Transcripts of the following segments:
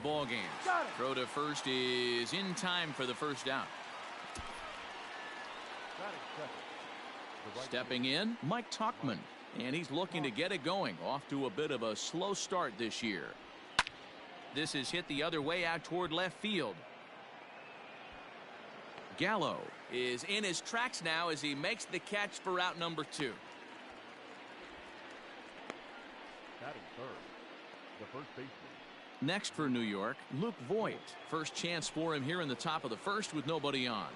ball games. Throw to first is in time for the first down. Stepping in, Mike Tauchman, and he's looking to get it going. Off to a bit of a slow start this year. This is hit the other way out toward left field. Gallo is in his tracks now as he makes the catch for out number 2. Batting third, the first baseman. Next for New York, Luke Voit. First chance for him here in the top of the first with nobody on.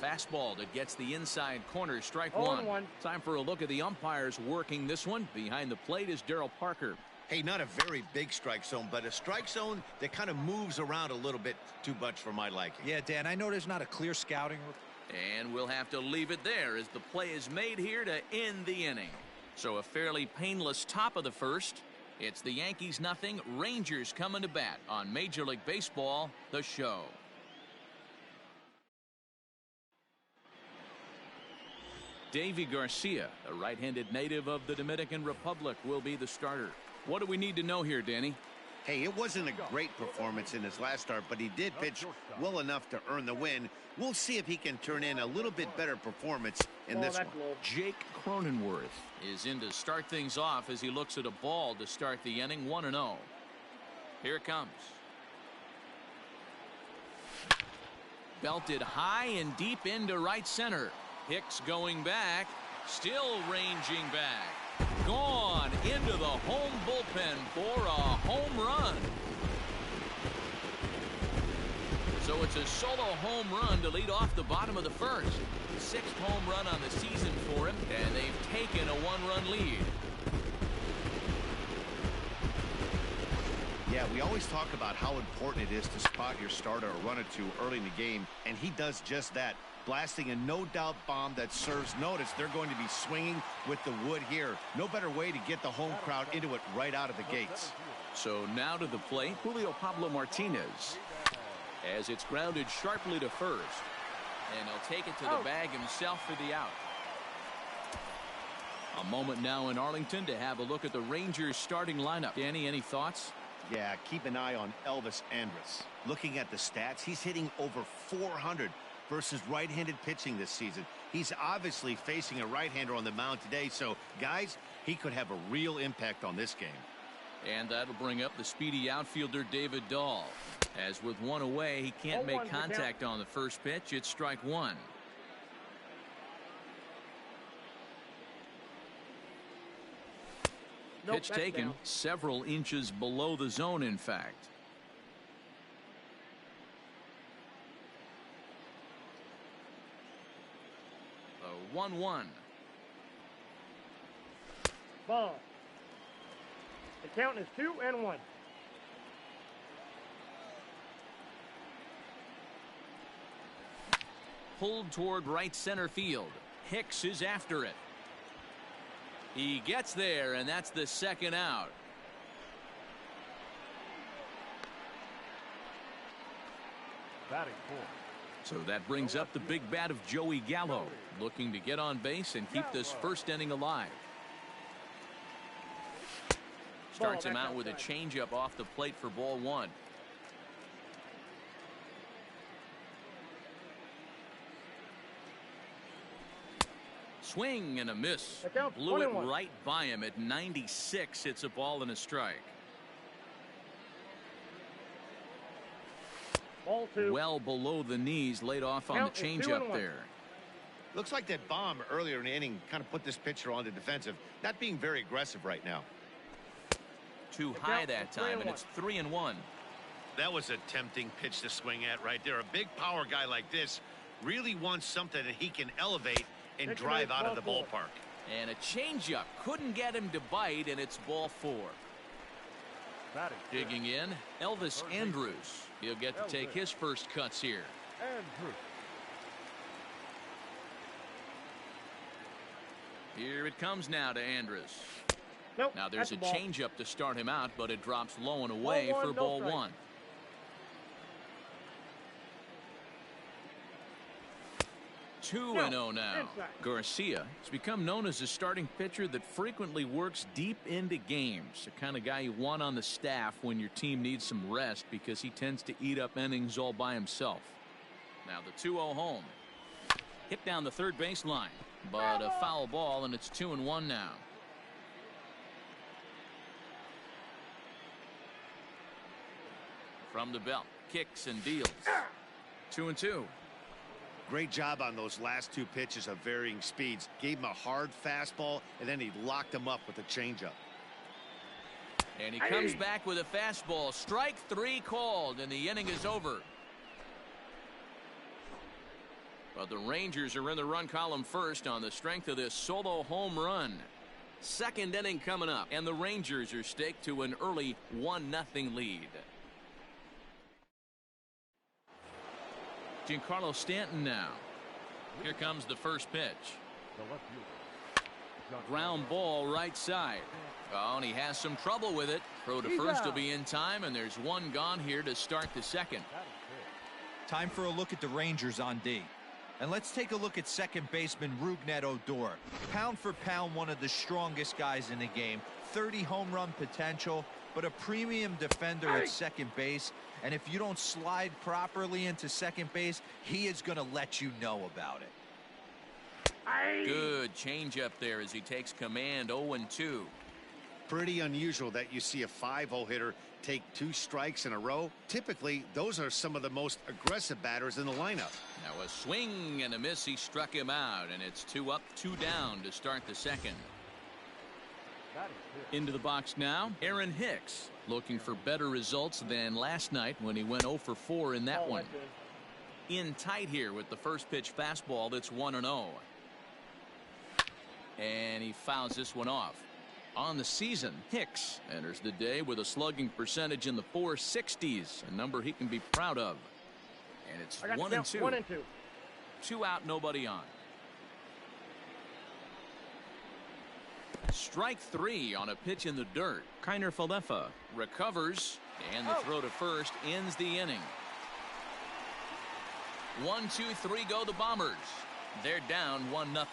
Fastball that gets the inside corner, strike one. Time for a look at the umpires working this one. Behind the plate is Daryl Parker. Hey, not a very big strike zone, but a strike zone that kind of moves around a little bit too much for my liking. Yeah, Dan, I know there's not a clear scouting. And we'll have to leave it there as the play is made here to end the inning. So a fairly painless top of the first. It's the Yankees nothing, Rangers coming to bat on Major League Baseball, the show. Davy Garcia, a right-handed native of the Dominican Republic, will be the starter. What do we need to know here, Danny? Hey, it wasn't a great performance in his last start, but he did pitch well enough to earn the win. We'll see if he can turn in a little bit better performance in this one. Jake Cronenworth is in to start things off as he looks at a ball to start the inning, 1-0. Here it comes. Belted high and deep into right center. Hicks going back, still ranging back. Gone into the home bullpen for a home run. So it's a solo home run to lead off the bottom of the first. 6th home run on the season for him, and they've taken a 1-run lead. Yeah, we always talk about how important it is to spot your starter or run it to early in the game, and he does just that. Blasting a no-doubt bomb that serves notice. They're going to be swinging with the wood here. No better way to get the home crowd into it right out of the gates. So now to the plate, Julio Pablo Martinez. As it's grounded sharply to first. And he'll take it to the bag himself for the out. A moment now in Arlington to have a look at the Rangers starting lineup. Danny, any thoughts? Yeah, keep an eye on Elvis Andrus. Looking at the stats, he's hitting over 400 versus right-handed pitching this season. He's obviously facing a right-hander on the mound today, so guys, he could have a real impact on this game. And that'll bring up the speedy outfielder David Dahl. As with one away, he can't make contact on the first pitch. It's strike one. Pitch taken several inches below the zone, in fact. A 1-1. Ball. The count is 2-1. Pulled toward right center field. Hicks is after it. He gets there, and that's the second out. Batting fourth. So that brings up the big bat of Joey Gallo, looking to get on base and keep this first inning alive. Starts him out with a changeup off the plate for ball one. Swing and a miss. Blew it right by him at 96. It's a ball and a strike. Ball two. Well below the knees, laid off on the changeup there. Looks like that bomb earlier in the inning kind of put this pitcher on the defensive. Not being very aggressive right now. Too high that time, and it's 3-1. That was a tempting pitch to swing at right there. A big power guy like this really wants something that he can elevate and drive out of the ballpark. And a changeup couldn't get him to bite, and it's ball four. Digging in, Elvis Andrus. He'll get to take his first cuts here. Here it comes now to Andrus. Now there's a changeup to start him out, but it drops low and away for ball one. 2-0 now. Garcia has become known as a starting pitcher that frequently works deep into games. The kind of guy you want on the staff when your team needs some rest because he tends to eat up innings all by himself. Now the 2-0 home. Hit down the third baseline, but a foul ball, and it's 2-1 now. From the belt, kicks and deals. 2-2. Great job on those last two pitches of varying speeds. Gave him a hard fastball, and then he locked him up with a changeup. And he comes back with a fastball. Strike 3 called, and the inning is over. But the Rangers are in the run column first on the strength of this solo home run. Second inning coming up, and the Rangers are staked to an early 1-0 lead. Giancarlo Stanton now. Here comes the first pitch. Ground ball right side. Oh, and he has some trouble with it. Throw to first will be in time, and there's one gone here to start the second. Time for a look at the Rangers on D. And let's take a look at second baseman Rougned Odor. Pound for pound, one of the strongest guys in the game. 30 home run potential, but a premium defender at second base. And if you don't slide properly into second base, he is going to let you know about it. Good changeup there as he takes command. 0-2. Pretty unusual that you see a 5-0 hitter take 2 strikes in a row. Typically, those are some of the most aggressive batters in the lineup. Now a swing and a miss. He struck him out, and it's 2 up, 2 down to start the second. Into the box now, Aaron Hicks, looking for better results than last night when he went 0 for 4 in that one. In tight here with the first pitch fastball that's 1-0. And he fouls this one off. On the season, Hicks enters the day with a slugging percentage in the 460s, a number he can be proud of. And it's 1-2. 1-2. 2 out, nobody on. Strike 3 on a pitch in the dirt. Kiner Falefa recovers, and the throw to first ends the inning. 1, 2, 3 go the Bombers. They're down 1-0.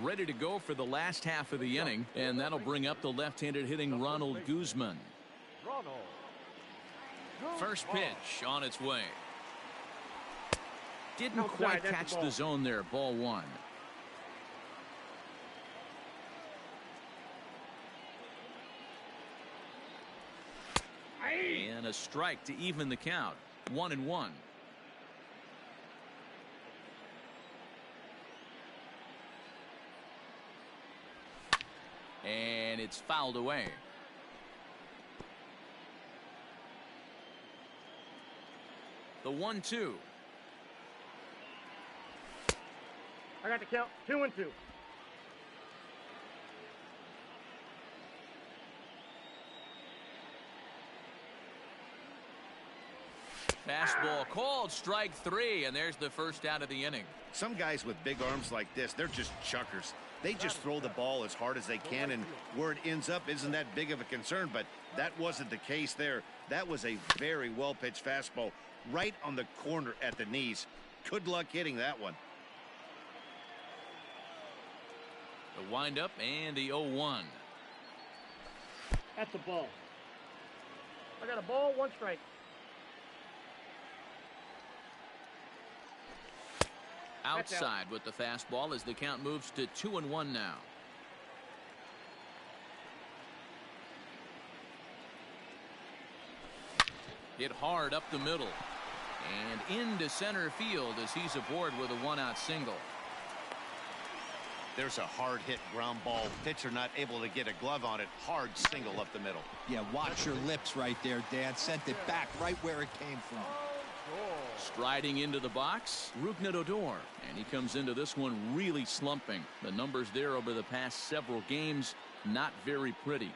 Ready to go for the last half of the inning, and that'll bring up the left-handed hitting Ronald Guzman. First pitch on its way. Didn't quite catch the zone there. Ball 1. And a strike to even the count. 1-1. And it's fouled away. The 1-2. I got the count. 2-2. Fastball called, strike 3, and there's the first out of the inning. Some guys with big arms like this, they're just chuckers. They just throw the ball as hard as they can, and where it ends up isn't that big of a concern, but that wasn't the case there. That was a very well-pitched fastball right on the corner at the knees. Good luck hitting that one. The windup and the 0-1. That's a ball. I got a ball, 1 strike. Outside with the fastball as the count moves to 2-1 now. Hit hard up the middle and into center field as he's aboard with a 1-out single. There's a hard hit ground ball. Pitcher not able to get a glove on it. Hard single up the middle. Yeah, watch your lips right there, Dan. Sent it back right where it came from. Striding into the box, Rougned Odor, and he comes into this one really slumping. The numbers there over the past several games, not very pretty.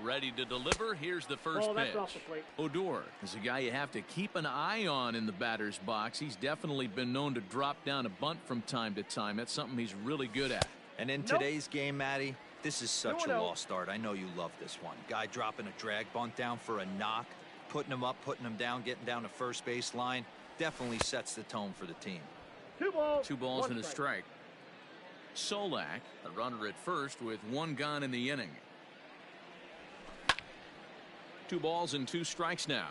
Ready to deliver. Here's the first pitch. Off the plate. Odor is a guy you have to keep an eye on in the batter's box. He's definitely been known to drop down a bunt from time to time. That's something he's really good at. And in today's game, Matty, This is such a lost start. I know you love this one. Guy dropping a drag bunt down for a knock, putting him up, putting him down, getting down to first base line. Definitely sets the tone for the team. 2 balls. 2 balls and a strike. Solak, the runner at first with 1 gone in the inning. 2 balls and 2 strikes now.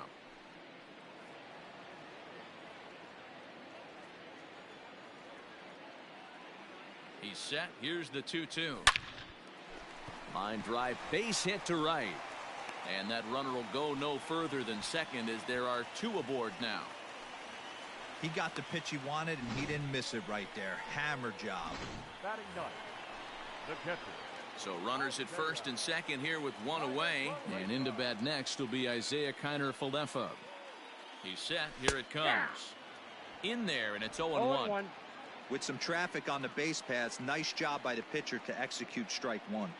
He's set. Here's the 2-2. Line drive, base hit to right. And that runner will go no further than second as there are 2 aboard now. He got the pitch he wanted, and he didn't miss it right there. Hammer job. Batting ninth, the catcher. So runners at first and second here with 1 away. And into bat next will be Isaiah Kiner-Falefa. He's set. Here it comes. In there, and it's 0-1. With some traffic on the base paths, nice job by the pitcher to execute strike 1.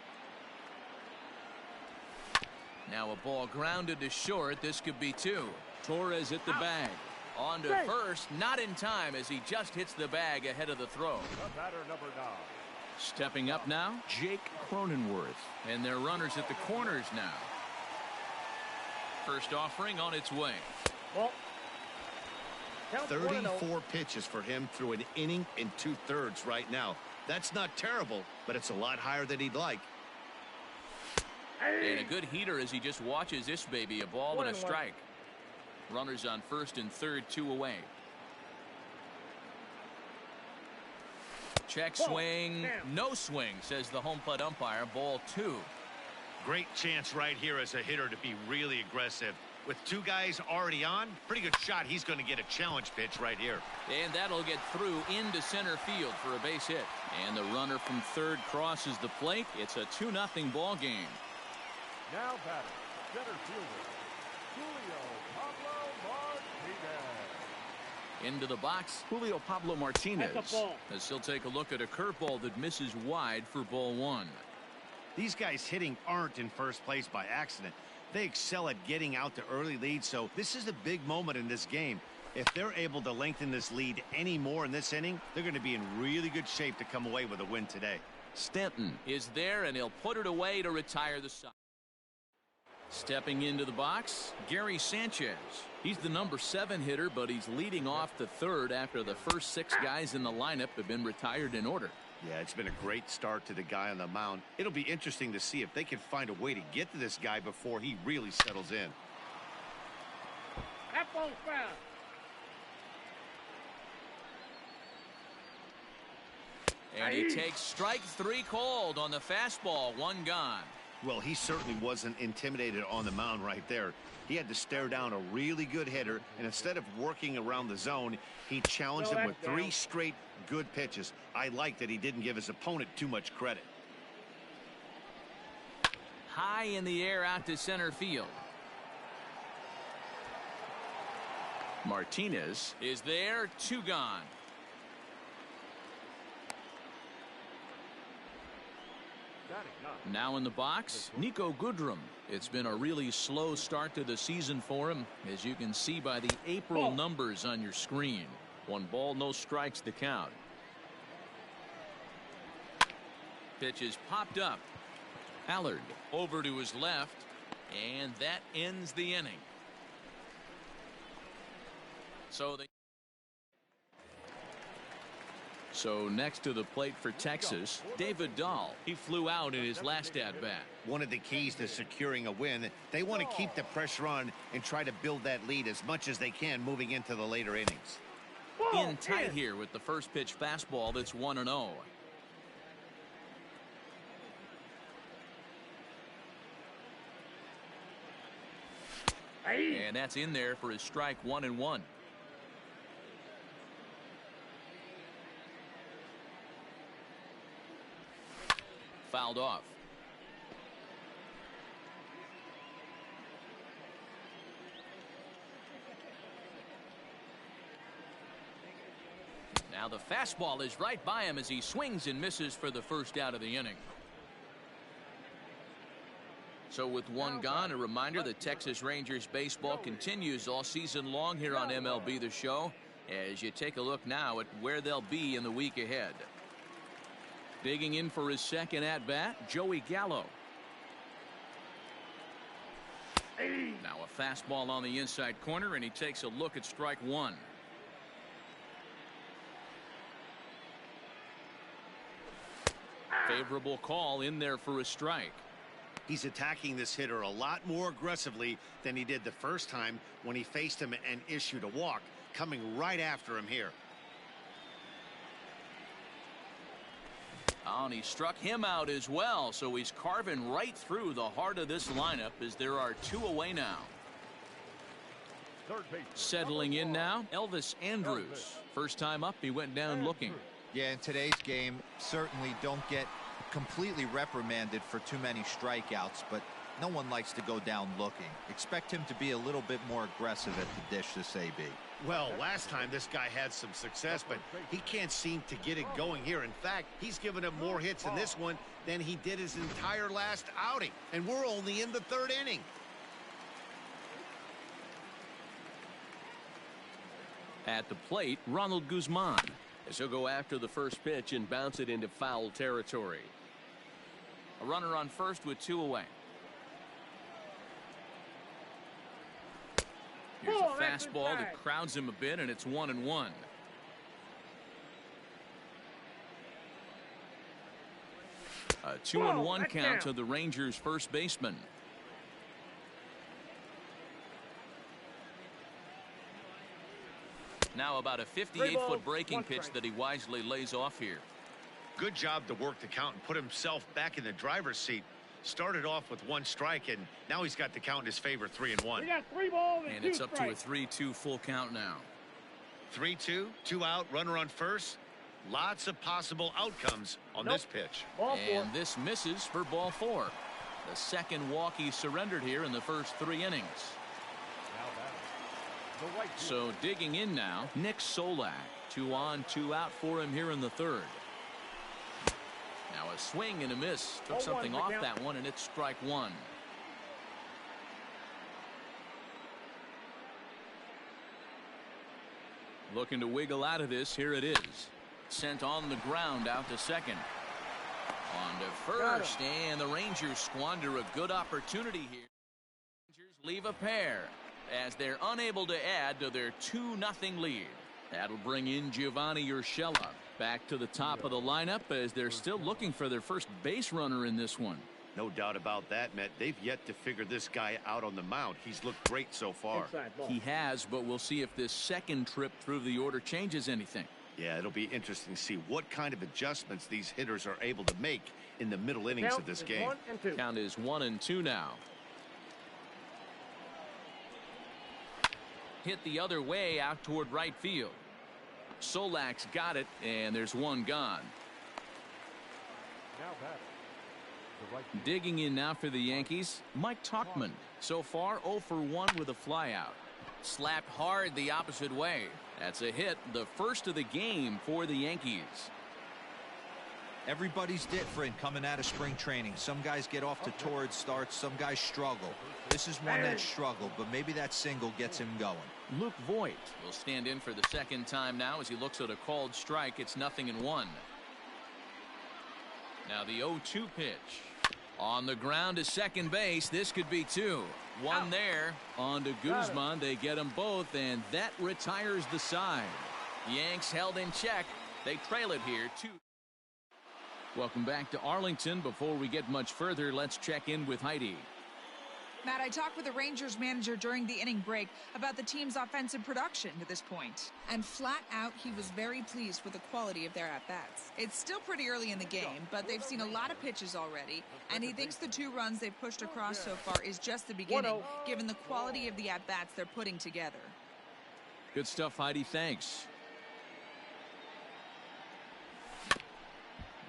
Now a ball grounded to short. This could be 2. Torres hit the bag. On to first, not in time as he just hits the bag ahead of the throw. The batter, number 9. Stepping up now, Jake Cronenworth. And their runners at the corners now. First offering on its way. Well, 34 pitches for him through an inning and 2/3 right now. That's not terrible, but it's a lot higher than he'd like. And a good heater as he just watches this baby. A ball and a strike. Runners on first and third, 2 away. Check swing. No swing, says the home plate umpire. Ball 2. Great chance right here as a hitter to be really aggressive. With 2 guys already on, pretty good shot. He's going to get a challenge pitch right here. And that'll get through into center field for a base hit. And the runner from third crosses the plate. It's a 2-0 ball game. Now batting, center fielder, Julio Pablo Martinez. Into the box, Julio Pablo Martinez. That's a ball. As he'll take a look at a curveball that misses wide for ball 1. These guys hitting aren't in first place by accident. They excel at getting out to early leads, so this is a big moment in this game. If they're able to lengthen this lead any more in this inning, they're going to be in really good shape to come away with a win today. Stanton is there, and he'll put it away to retire the side. Stepping into the box, Gary Sanchez. He's the number 7 hitter, but he's leading off the third after the first 6 guys in the lineup have been retired in order. Yeah, it's been a great start to the guy on the mound. It'll be interesting to see if they can find a way to get to this guy before he really settles in. That ball's foul. And he takes strike 3 called on the fastball. 1 gone. Well, he certainly wasn't intimidated on the mound right there. He had to stare down a really good hitter, and instead of working around the zone, he challenged him with 3 straight good pitches. I like that he didn't give his opponent too much credit. High in the air out to center field. Martinez is there. 2 gone. Now in the box, Nico Goodrum. It's been a really slow start to the season for him, as you can see by the April numbers on your screen. 1 ball, no strikes to count. Pitch is popped up. Allard over to his left, and that ends the inning. So next to the plate for Texas, David Dahl. He flew out in his last at-bat. One of the keys to securing a win, they want to keep the pressure on and try to build that lead as much as they can moving into the later innings. In tight here with the first pitch fastball that's 1-0. And that's in there for his strike 1-1. Fouled off. Now the fastball is right by him as he swings and misses for the first out of the inning. So with 1 gone, a reminder that Texas Rangers baseball continues all season long here on MLB The Show as you take a look now at where they'll be in the week ahead. Digging in for his second at-bat, Joey Gallo. Now a fastball on the inside corner, and he takes a look at strike one. Favorable call in there for a strike. He's attacking this hitter a lot more aggressively than he did the first time when he faced him and issued a walk, coming right after him here. Oh, and he struck him out as well, so he's carving right through the heart of this lineup as there are two away now. Settling in now, Elvis Andrus. First time up, he went down looking. Yeah, in today's game, certainly don't get completely reprimanded for too many strikeouts, but no one likes to go down looking. Expect him to be a little bit more aggressive at the dish this AB. Well, last time this guy had some success, but he can't seem to get it going here. In fact, he's given up more hits in this one than he did his entire last outing. And we're only in the third inning. At the plate, Ronald Guzman, as he'll go after the first pitch and bounce it into foul territory. A runner on first with two away. Here's a fastball that crowds him a bit, and it's 1-1. A 2-1 count to the Rangers' first baseman. Now about a 58-foot breaking pitch that he wisely lays off here. Good job to work the count and put himself back in the driver's seat. Started off with one strike, and now he's got the count in his favor, 3-1. We got 3 balls and two it's up strikes. to a 3-2 full count now. 3-2, 2 out, runner on first. Lots of possible outcomes on this pitch. And this misses for ball 4. The second walk he surrendered here in the first 3 innings. So digging in now, Nick Solak. 2 on, 2 out for him here in the third. Now a swing and a miss. Took something off that one, and it's strike one. Looking to wiggle out of this. Here it is. Sent on the ground out to second. On to first, and the Rangers squander a good opportunity here. Rangers leave a pair as they're unable to add to their 2-0 lead. That'll bring in Giovanni Urshela back to the top of the lineup as they're still looking for their first base runner in this one. No doubt about that, Matt. They've yet to figure this guy out on the mound. He's looked great so far. He has, but we'll see if this second trip through the order changes anything. Yeah, it'll be interesting to see what kind of adjustments these hitters are able to make in the middle innings of this game. Count is 1-2 now. Hit the other way out toward right field. Solak's got it, and there's one gone. Digging in now for the Yankees, Mike Tauchman. So far 0 for 1 with a flyout. Slapped hard the opposite way. That's a hit, the first of the game for the Yankees. Everybody's different coming out of spring training. Some guys get off to torrid starts, some guys struggle. This is one that struggled, but maybe that single gets him going. Luke Voigt will stand in for the second time now as he looks at a called strike. It's 0-1. Now the 0-2 pitch. On the ground to second base. This could be 2. One there. On to Guzman. They get them both, and that retires the side. Yanks held in check. They trail it here 2. Welcome back to Arlington. Before we get much further, let's check in with Heidi. Matt, I talked with the Rangers manager during the inning break about the team's offensive production to this point. And flat out, he was very pleased with the quality of their at-bats. It's still pretty early in the game, but they've seen a lot of pitches already, and he thinks the 2 runs they've pushed across so far is just the beginning, given the quality of the at-bats they're putting together. Good stuff, Heidi. Thanks.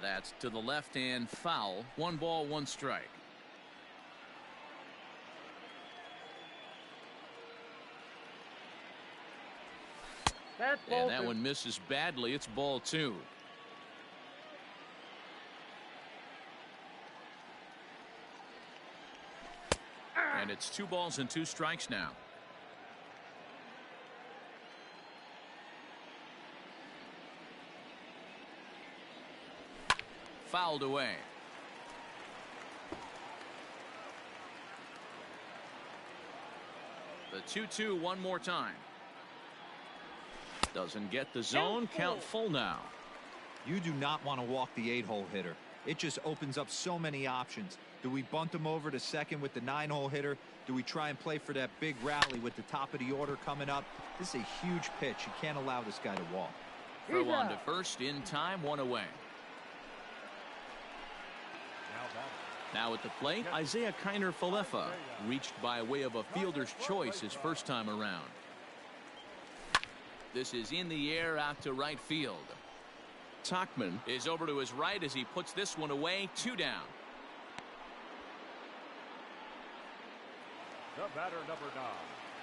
That's to the left and foul. 1 ball, 1 strike. And that one misses badly. It's ball 2. And it's 2 balls and 2 strikes now. fouled away. The 2-2 one more time. Doesn't get the zone. Count full now. You do not want to walk the 8-hole hitter. It just opens up so many options. Do we bunt him over to second with the 9-hole hitter? Do we try and play for that big rally with the top of the order coming up? This is a huge pitch. You can't allow this guy to walk. Throw on to first in time, one away. Now at the plate, Isaiah Kiner-Falefa, reached by way of a fielder's choice his first time around. This is in the air out to right field. Tauchman is over to his right as he puts this one away. 2 down. The batter, number 9.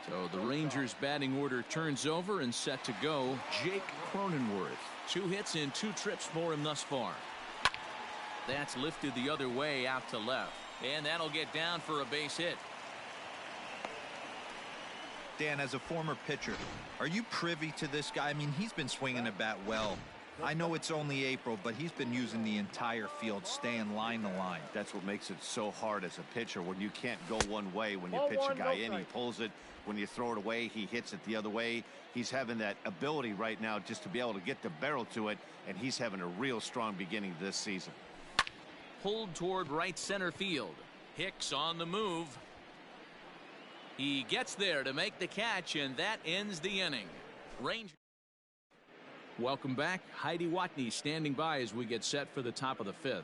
So the Rangers batting order turns over and set to go. Jake Cronenworth. 2 hits in 2 trips for him thus far. That's lifted the other way out to left. And that'll get down for a base hit. Dan, as a former pitcher, are you privy to this guy? I mean, he's been swinging the bat well. I know it's only April, but he's been using the entire field, staying line to line. That's what makes it so hard as a pitcher, when you can't go one way. When you pitch a guy in, he pulls it. When you throw it away, he hits it the other way. He's having that ability right now just to be able to get the barrel to it, and he's having a real strong beginning this season. Pulled toward right center field. Hicks on the move. He gets there to make the catch, and that ends the inning. Rangers. Welcome back. Heidi Watney standing by as we get set for the top of the 5th.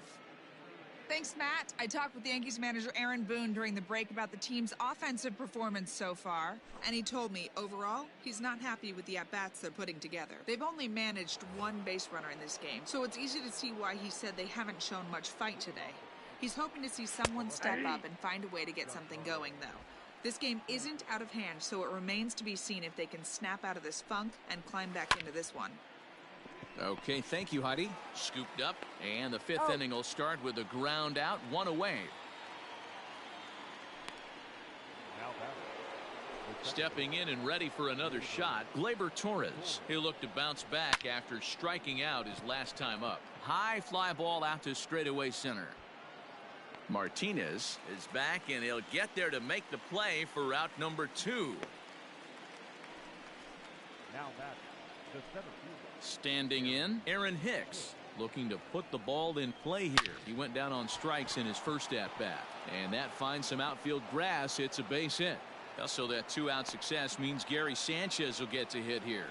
Thanks, Matt. I talked with Yankees manager Aaron Boone during the break about the team's offensive performance so far, and he told me overall he's not happy with the at-bats they're putting together. They've only managed 1 base runner in this game, so it's easy to see why he said they haven't shown much fight today. He's hoping to see someone step up and find a way to get something going, though. This game isn't out of hand, so it remains to be seen if they can snap out of this funk and climb back into this one. Okay, thank you, Heidi. Scooped up, and the 5th inning will start with a ground out, 1 away. Stepping in and ready for another shot, Gleyber Torres. He'll look to bounce back after striking out his last time up. High fly ball out to straightaway center. Martinez is back, and he'll get there to make the play for route number 2. Now back the 7th. Standing in, Aaron Hicks, looking to put the ball in play here. He went down on strikes in his first at-bat, and that finds some outfield grass. It's a base hit. Also, that 2-out success means Gary Sanchez will get to hit here.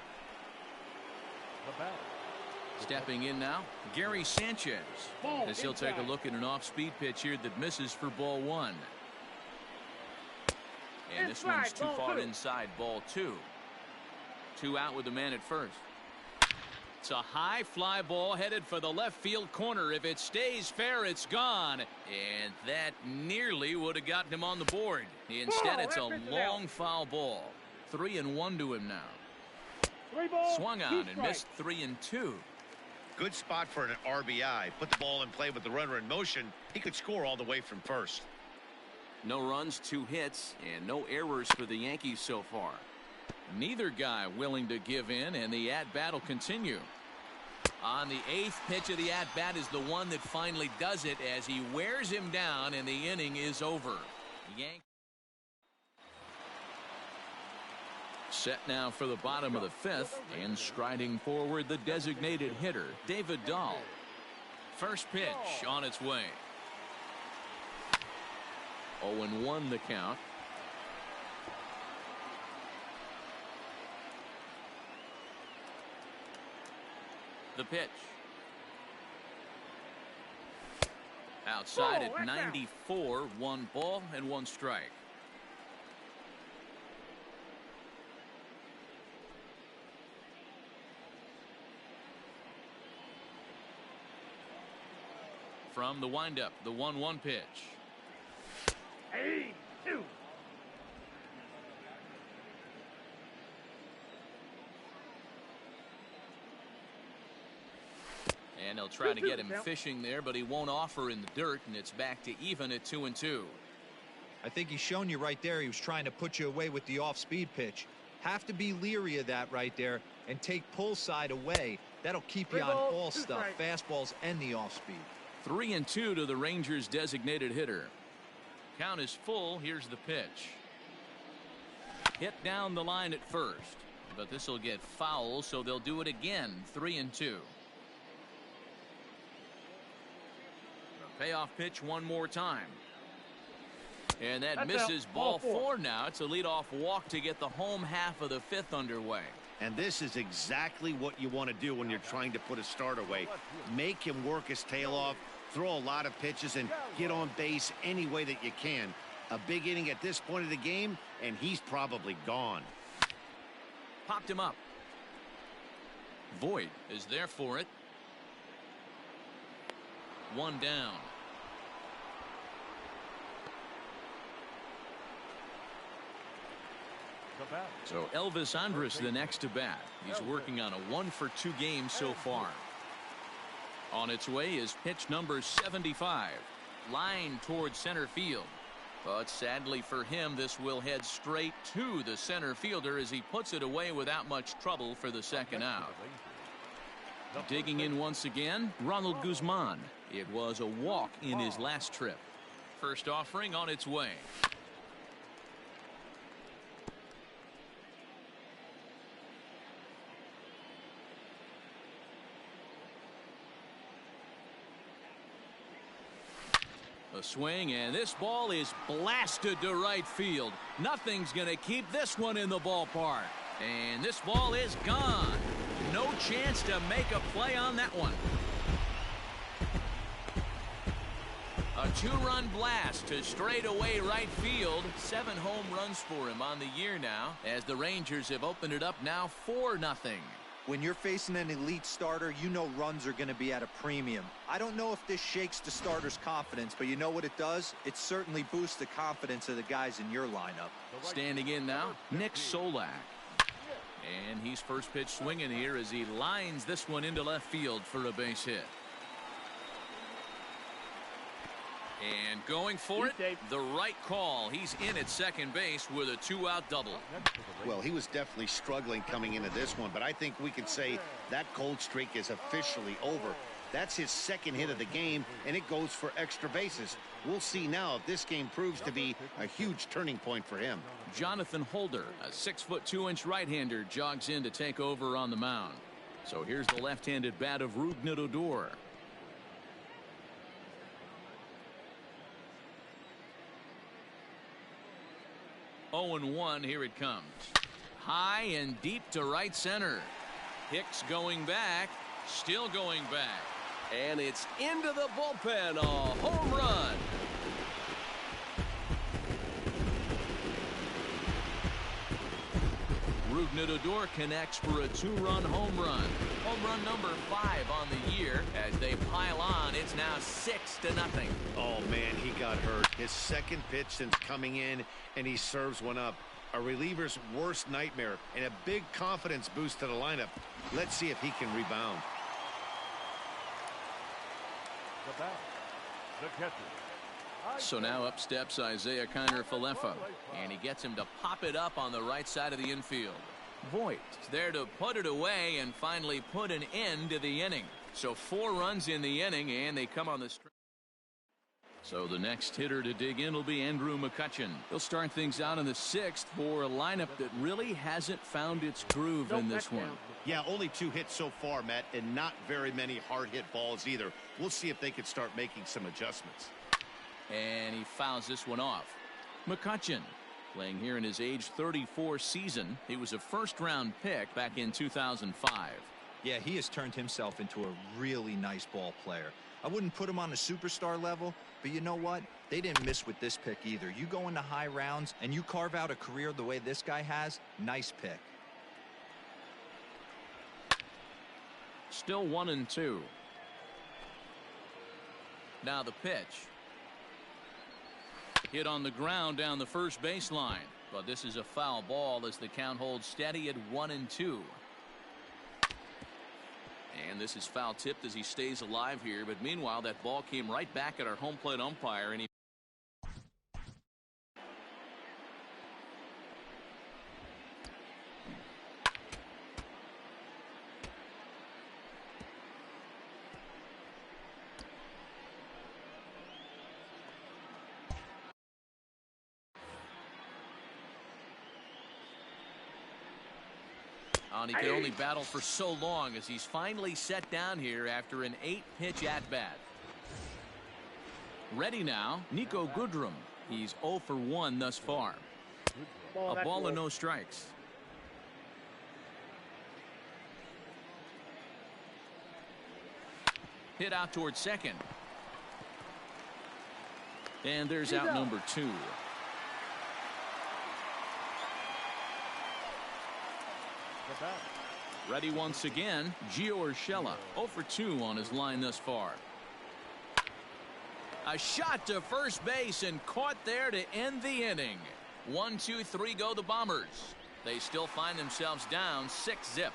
Stepping in now, Gary Sanchez, as he'll take a look at an off-speed pitch here that misses for ball 1. And this one's too far inside, ball 2. 2 out with the man at first. It's a high fly ball headed for the left field corner. If it stays fair, it's gone. And that nearly would have gotten him on the board. Instead, it's a long foul ball. 3-1 to him now. Swung on and missed 3-2. Good spot for an RBI. Put the ball in play with the runner in motion. He could score all the way from first. No runs, 2 hits, and no errors for the Yankees so far. Neither guy willing to give in, and the at-bat will continue. On the 8th pitch of the at-bat is the one that finally does it as he wears him down, and the inning is over. Set now for the bottom of the 5th, and striding forward the designated hitter, David Dahl. First pitch on its way. 0-1 the count. The pitch. Outside at 94, 1 ball and 1 strike. From the windup, the 1-1 pitch. 2. And they'll try to get him fishing there, but he won't offer in the dirt, and it's back to even at 2-2. I think he's shown you right there. He was trying to put you away with the off-speed pitch. Have to be leery of that right there and take pull side away. That'll keep you on all stuff, fastballs and the off-speed. 3-2 to the Rangers designated hitter. Count is full. Here's the pitch. Hit down the line at first, but this will get foul, so they'll do it again. 3-2. The payoff pitch one more time. And that misses ball four now. It's a leadoff walk to get the home half of the fifth underway. And this is exactly what you want to do when you're trying to put a start away. Make him work his tail off, throw a lot of pitches, and get on base any way that you can. A big inning at this point of the game, and he's probably gone. Popped him up. Voit is there for it. One down. So Elvis Andrus the next to bat. He's working on a 1-for-2 game so far. On its way is pitch number 75. Line towards center field. But sadly for him, this will head straight to the center fielder as he puts it away without much trouble for the second out. Digging in once again, Ronald Guzman. It was a walk in his last trip. First offering on its way. A swing, and this ball is blasted to right field. Nothing's going to keep this one in the ballpark. And this ball is gone. No chance to make a play on that one. A 2-run blast to straightaway right field. 7 home runs for him on the year now, as the Rangers have opened it up now 4-0. When you're facing an elite starter, you know runs are going to be at a premium. I don't know if this shakes the starter's confidence, but you know what it does? It certainly boosts the confidence of the guys in your lineup. Standing in now, Nick Solak. And he's first pitch swinging here as he lines this one into left field for a base hit. And going for it, the right call. He's in at second base with a 2-out double. Well, he was definitely struggling coming into this one, but I think we could say that cold streak is officially over. That's his second hit of the game, and it goes for extra bases. We'll see now if this game proves to be a huge turning point for him. Jonathan Holder, a 6'2" right-hander, jogs in to take over on the mound. So here's the left-handed bat of Rougned Odor. Oh, 0-1, here it comes. High and deep to right center. Hicks going back, still going back. And it's into the bullpen. A home run. Rougned Odor connects for a 2-run home run. Home run number 5 on the year. As they pile on, it's now 6-0. Oh, man, he got hurt. His second pitch since coming in, and he serves one up. A reliever's worst nightmare, and a big confidence boost to the lineup. Let's see if he can rebound. So now up steps Isaiah Kiner-Falefa, and he gets him to pop it up on the right side of the infield. Voit is there to put it away and finally put an end to the inning. So 4 runs in the inning, and they come on the stretch. So the next hitter to dig in will be Andrew McCutchen. He'll start things out in the 6th for a lineup that really hasn't found its groove in this one. Yeah, only 2 hits so far, Matt, and not very many hard hit balls either. We'll see if they can start making some adjustments. And he fouls this one off. McCutchen playing here in his age 34 season. He was a first-round pick back in 2005. Yeah, he has turned himself into a really nice ball player. I wouldn't put him on a superstar level, but you know what? They didn't miss with this pick either. You go into high rounds and you carve out a career the way this guy has, nice pick. Still 1-2. Now the pitch. Hit on the ground down the first baseline, but this is a foul ball as the count holds steady at 1-2. And this is foul tipped as he stays alive here, but meanwhile that ball came right back at our home plate umpire, and he And he could only battle for so long as he's finally set down here after an 8-pitch at-bat. Ready now, Niko Goodrum. He's 0 for 1 thus far. A ball and no strikes. Hit out towards second. And there's out number 2. Ready once again, Gio Urshela, 0 for 2 on his line thus far. A shot to first base and caught there to end the inning. 1, 2, 3 go the Bombers. They still find themselves down 6-0.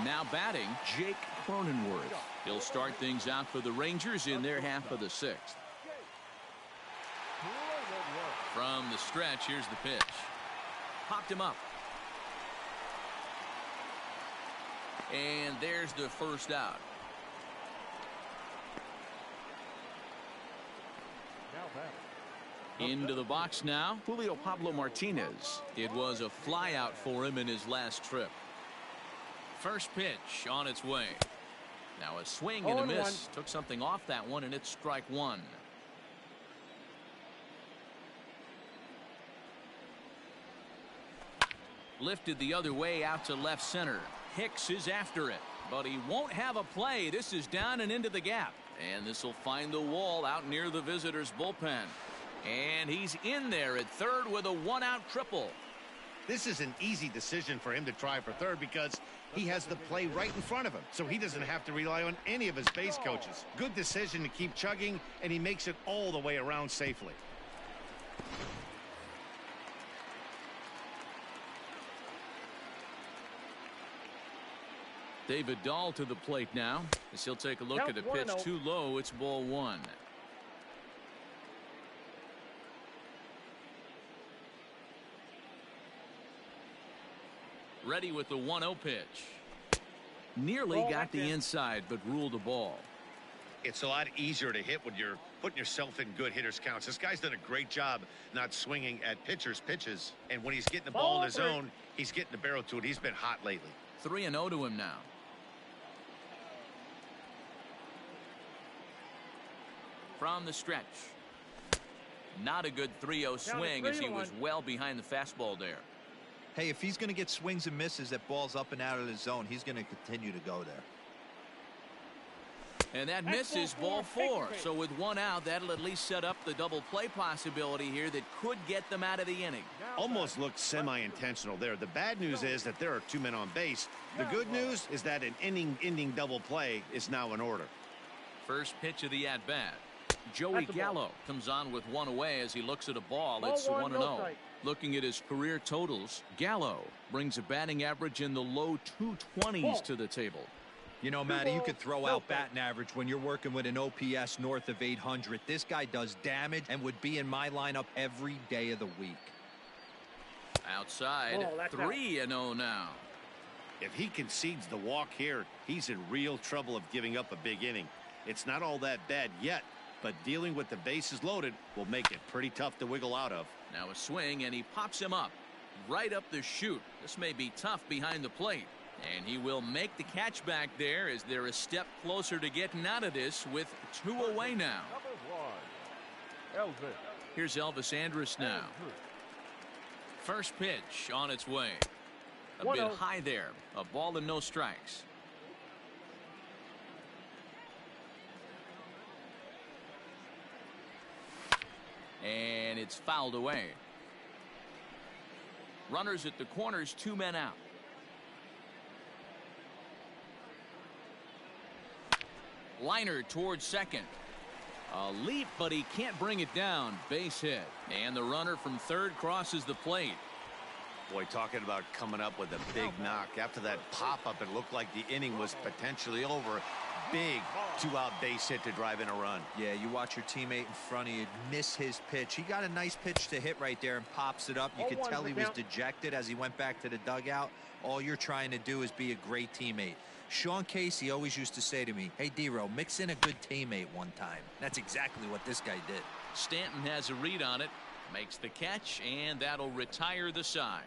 Now batting, Jake Cronenworth. He'll start things out for the Rangers in their half of the 6th. From the stretch, here's the pitch. Popped him up. And there's the first out. Into the box now, Julio Pablo Martinez. It was a fly out for him in his last trip. First pitch on its way. Now a swing and a miss. Took something off that one, and it's strike 1. Lifted the other way out to left center. Hicks is after it, but he won't have a play. This is down and into the gap, and this will find the wall out near the visitors' bullpen. And he's in there at third with a 1-out triple. This is an easy decision for him to try for third because he has the play right in front of him, so he doesn't have to rely on any of his base coaches. Good decision to keep chugging, and he makes it all the way around safely. David Dahl to the plate now, as he'll take a look at a pitch too low. It's ball 1. Ready with the 1-0 pitch. Nearly got the inside, but ruled a ball. It's a lot easier to hit when you're putting yourself in good hitters' counts. This guy's done a great job not swinging at pitchers' pitches. And when he's getting the ball on his own, he's getting the barrel to it. He's been hot lately. 3-0 to him now. From the stretch. Not a good 3-0 swing as he was well behind the fastball there. Hey, if he's going to get swings and misses at balls up and out of the zone, he's going to continue to go there. And that misses ball 4. So with 1 out, that'll at least set up the double play possibility here that could get them out of the inning. Almost looked semi-intentional there. The bad news is that there are 2 men on base. The good news is that an inning-ending double play is now in order. First pitch of the at-bat. Joey Gallo comes on with 1 away as he looks at a ball. It's 1-0. Looking at his career totals, Gallo brings a batting average in the low 220s to the table. You know, Matty, you could throw out batting average when you're working with an OPS north of 800. This guy does damage and would be in my lineup every day of the week. Outside, 3-0 now. If he concedes the walk here, he's in real trouble of giving up a big inning. It's not all that bad yet, but dealing with the bases loaded will make it pretty tough to wiggle out of. Now a swing, and he pops him up right up the chute. This may be tough behind the plate, and he will make the catch back there as they're a step closer to getting out of this with 2 away now. Here's Elvis Andrus now. First pitch on its way. A bit high there. A ball and no strikes. And it's fouled away. Runners at the corners, 2 men out. Liner towards second. A leap, but he can't bring it down. Base hit. And the runner from third crosses the plate. Boy, talking about coming up with a big knock. After that pop-up, it looked like the inning was potentially over. Big 2-out base hit to drive in a run. Yeah, you watch your teammate in front of you miss his pitch. He got a nice pitch to hit right there and pops it up. You could tell he was dejected as he went back to the dugout. All you're trying to do is be a great teammate. Sean Casey always used to say to me, hey, D-Row, mix in a good teammate one time. That's exactly what this guy did. Stanton has a read on it, makes the catch, and that'll retire the side.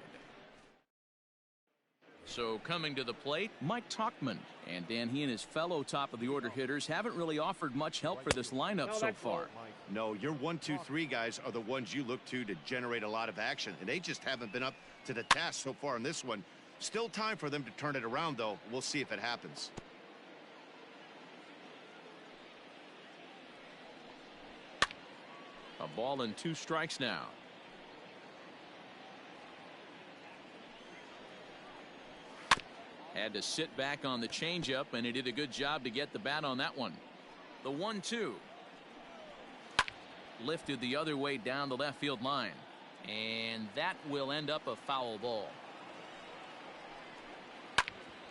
So coming to the plate, Mike Tauchman. And Dan, he and his fellow top-of-the-order hitters haven't really offered much help for this lineup so far. No, your 1, 2, 3 guys are the ones you look to generate a lot of action, and they just haven't been up to the task so far in this one. Still time for them to turn it around, though. We'll see if it happens. A ball and 2 strikes now. Had to sit back on the changeup, and he did a good job to get the bat on that one. The 1-2. Lifted the other way down the left field line. And that will end up a foul ball.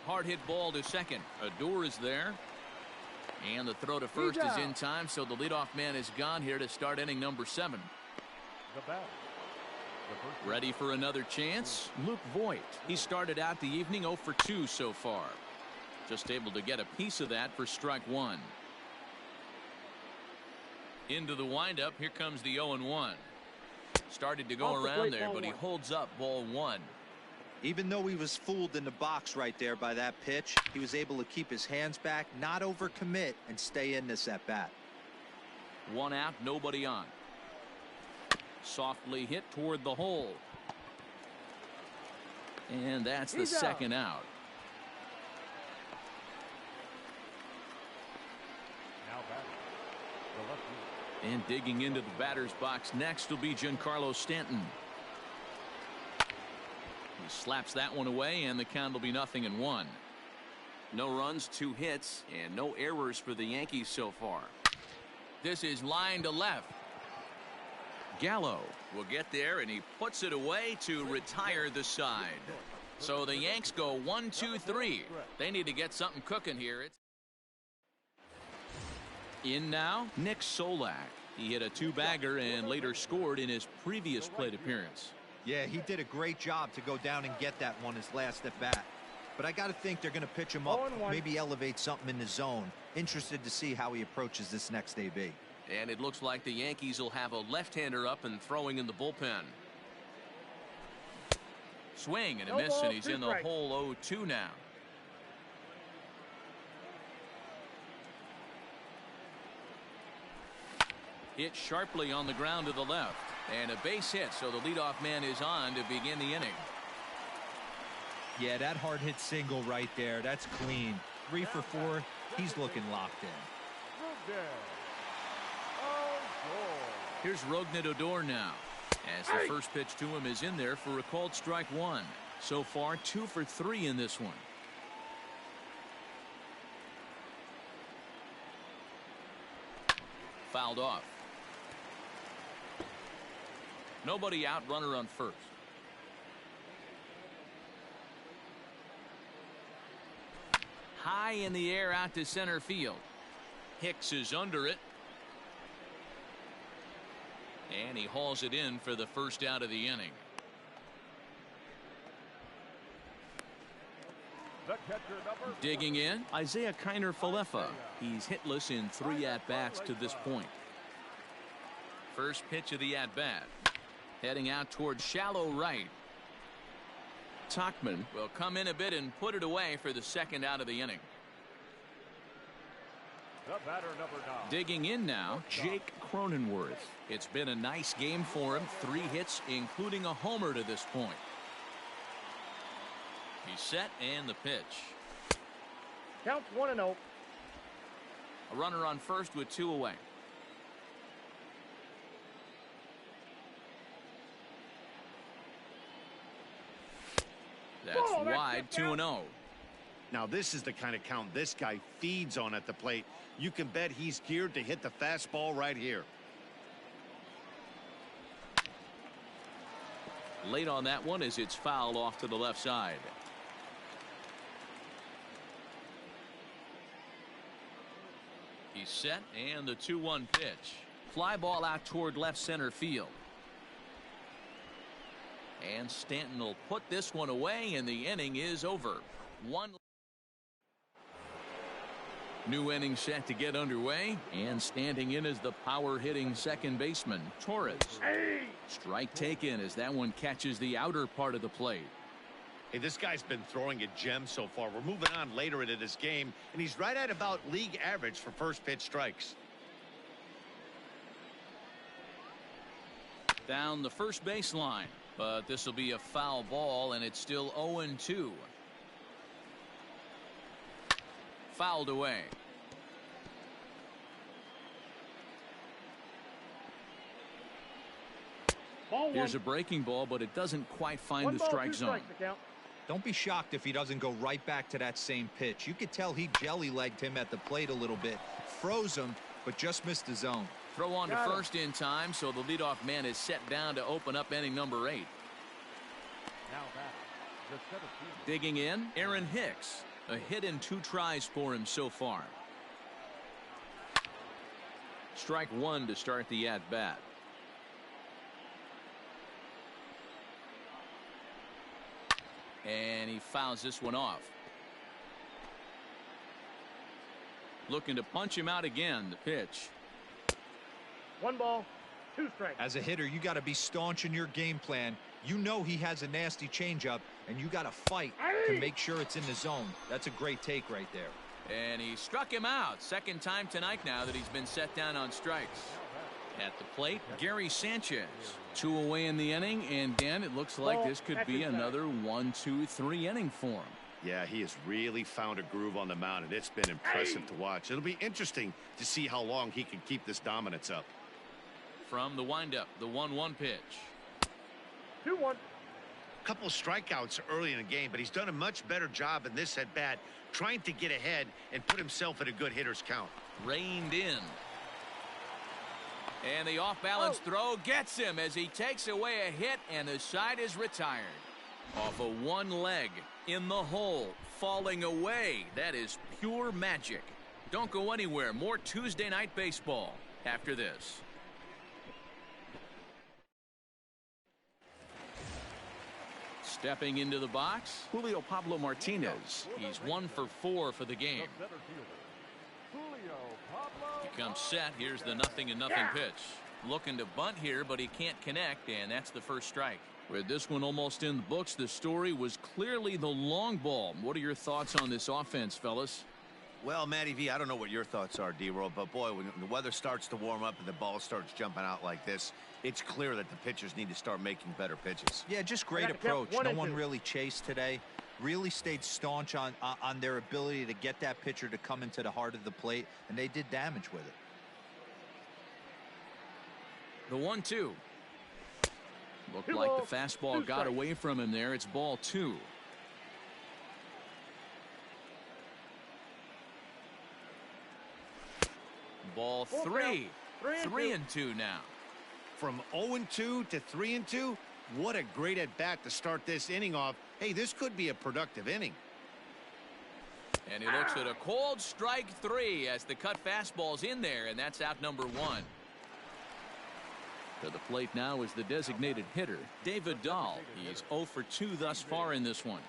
Hard hit ball to second. Odor is there. And the throw to first is in time, so the leadoff man is gone here to start inning number 7. Ready for another chance? Luke Voit. He started out the evening 0 for 2 so far. Just able to get a piece of that for strike 1. Into the windup. Here comes the 0-1. Started to go around there, but he holds up ball 1. Even though he was fooled in the box right there by that pitch, he was able to keep his hands back, not overcommit, and stay in this at bat. 1 out, nobody on. Softly hit toward the hole. And that's the second out. And digging into the batter's box next will be Giancarlo Stanton. He slaps that one away, and the count will be 0-1. No runs, 2 hits, and no errors for the Yankees so far. This is line to left. Gallo will get there, and he puts it away to retire the side. So the Yanks go 1, 2, 3. They need to get something cooking here. It's in now, Nick Solak. He hit a 2-bagger and later scored in his previous plate appearance. Yeah, he did a great job to go down and get that one his last at bat. But I got to think they're going to pitch him up, maybe elevate something in the zone. Interested to see how he approaches this next AB. And it looks like the Yankees will have a left-hander up and throwing in the bullpen. Swing and a miss, and he's in the hole 0-2 now. Hit sharply on the ground to the left. And a base hit, so the leadoff man is on to begin the inning. Yeah, that hard hit single right there. That's clean. 3 for 4. He's looking locked in. Here's Rougned Odor now, as the first pitch to him is in there for a called strike 1. So far 2 for 3 in this one. Fouled off. Nobody out, runner on first. High in the air out to center field. Hicks is under it. And he hauls it in for the first out of the inning. Digging in, Isaiah Kiner-Falefa. He's hitless in 3 at-bats to this point. First pitch of the at-bat. Heading out towards shallow right. Tauchman will come in a bit and put it away for the second out of the inning. The batter, number 9. Digging in now, Jake Cronenworth. It's been a nice game for him. 3 hits, including a homer to this point. He's set, and the pitch. Counts 1-0. A runner on first with 2 away. That's wide, 2-0. Now this is the kind of count this guy feeds on at the plate. You can bet he's geared to hit the fastball right here. Late on that one as it's fouled off to the left side. He's set, and the 2-1 pitch. Fly ball out toward left center field. And Stanton will put this one away, and the inning is over. New inning set to get underway, and standing in is the power-hitting second baseman, Torres. Strike taken as that one catches the outer part of the plate. Hey, this guy's been throwing a gem so far. We're moving on later into this game, and he's right at about league average for first pitch strikes. Down the first baseline, but this will be a foul ball, and it's still 0-2. Fouled away. Here's a breaking ball, but it doesn't quite find the strike zone. Don't be shocked if he doesn't go right back to that same pitch. You could tell he jelly-legged him at the plate a little bit. Froze him, but just missed the zone. Throw on to first in time, so the leadoff man is set down to open up inning number 8. Now back, the center field. Digging in, Aaron Hicks. A hit and 2 tries for him so far. Strike 1 to start the at-bat. And he fouls this one off. Looking to punch him out again. The pitch. 1 ball, 2 strikes. As a hitter, you got to be staunch in your game plan. You know he has a nasty changeup, and you got to fight to make sure it's in the zone. That's a great take right there. And he struck him out. Second time tonight now that he's been set down on strikes. At the plate, Gary Sanchez. 2 away in the inning, and Dan, it looks like this could be another 1, 2, 3 inning for him. Yeah, he has really found a groove on the mound, and it's been impressive to watch. It'll be interesting to see how long he can keep this dominance up. From the windup, the 1-1 pitch. 2-1. A couple of strikeouts early in the game, but he's done a much better job in this at-bat trying to get ahead and put himself at a good hitter's count. Reined in. And the off-balance throw gets him as he takes away a hit, and the side is retired. Off of one leg, in the hole, falling away. That is pure magic. Don't go anywhere. More Tuesday Night Baseball after this. Stepping into the box, Julio Pablo Martinez. He's 1 for 4 for the game. The center fielder, Julio Pablo. He comes set. Here's the 0-0 pitch. Looking to bunt here, but he can't connect, and that's the first strike. With this one almost in the books, the story was clearly the long ball. What are your thoughts on this offense, fellas? Well, Matty V, I don't know what your thoughts are, D-Roll, but boy, when the weather starts to warm up and the ball starts jumping out like this, it's clear that the pitchers need to start making better pitches. Yeah, just great approach. No one really chased today. Really stayed staunch on their ability to get that pitcher to come into the heart of the plate, and they did damage with it. The 1-2. Looked like the fastball got away from him there. It's ball 2. Ball 3. 3-2 now. From 0-2 to 3-2, what a great at-bat to start this inning off. Hey, this could be a productive inning. And he looks at a cold strike 3 as the cut fastball's in there, and that's out number 1. To the plate now is the designated hitter, David Dahl. He's 0 for 2 thus far in this one.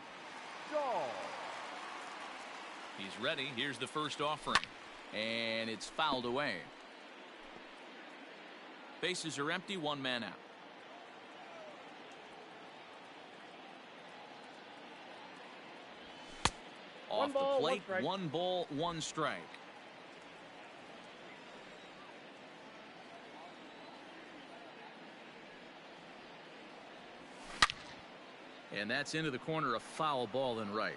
He's ready. Here's the first offering. And it's fouled away. Bases are empty, one man out. Off the plate, 1 ball, 1 strike. And that's into the corner, a foul ball and right.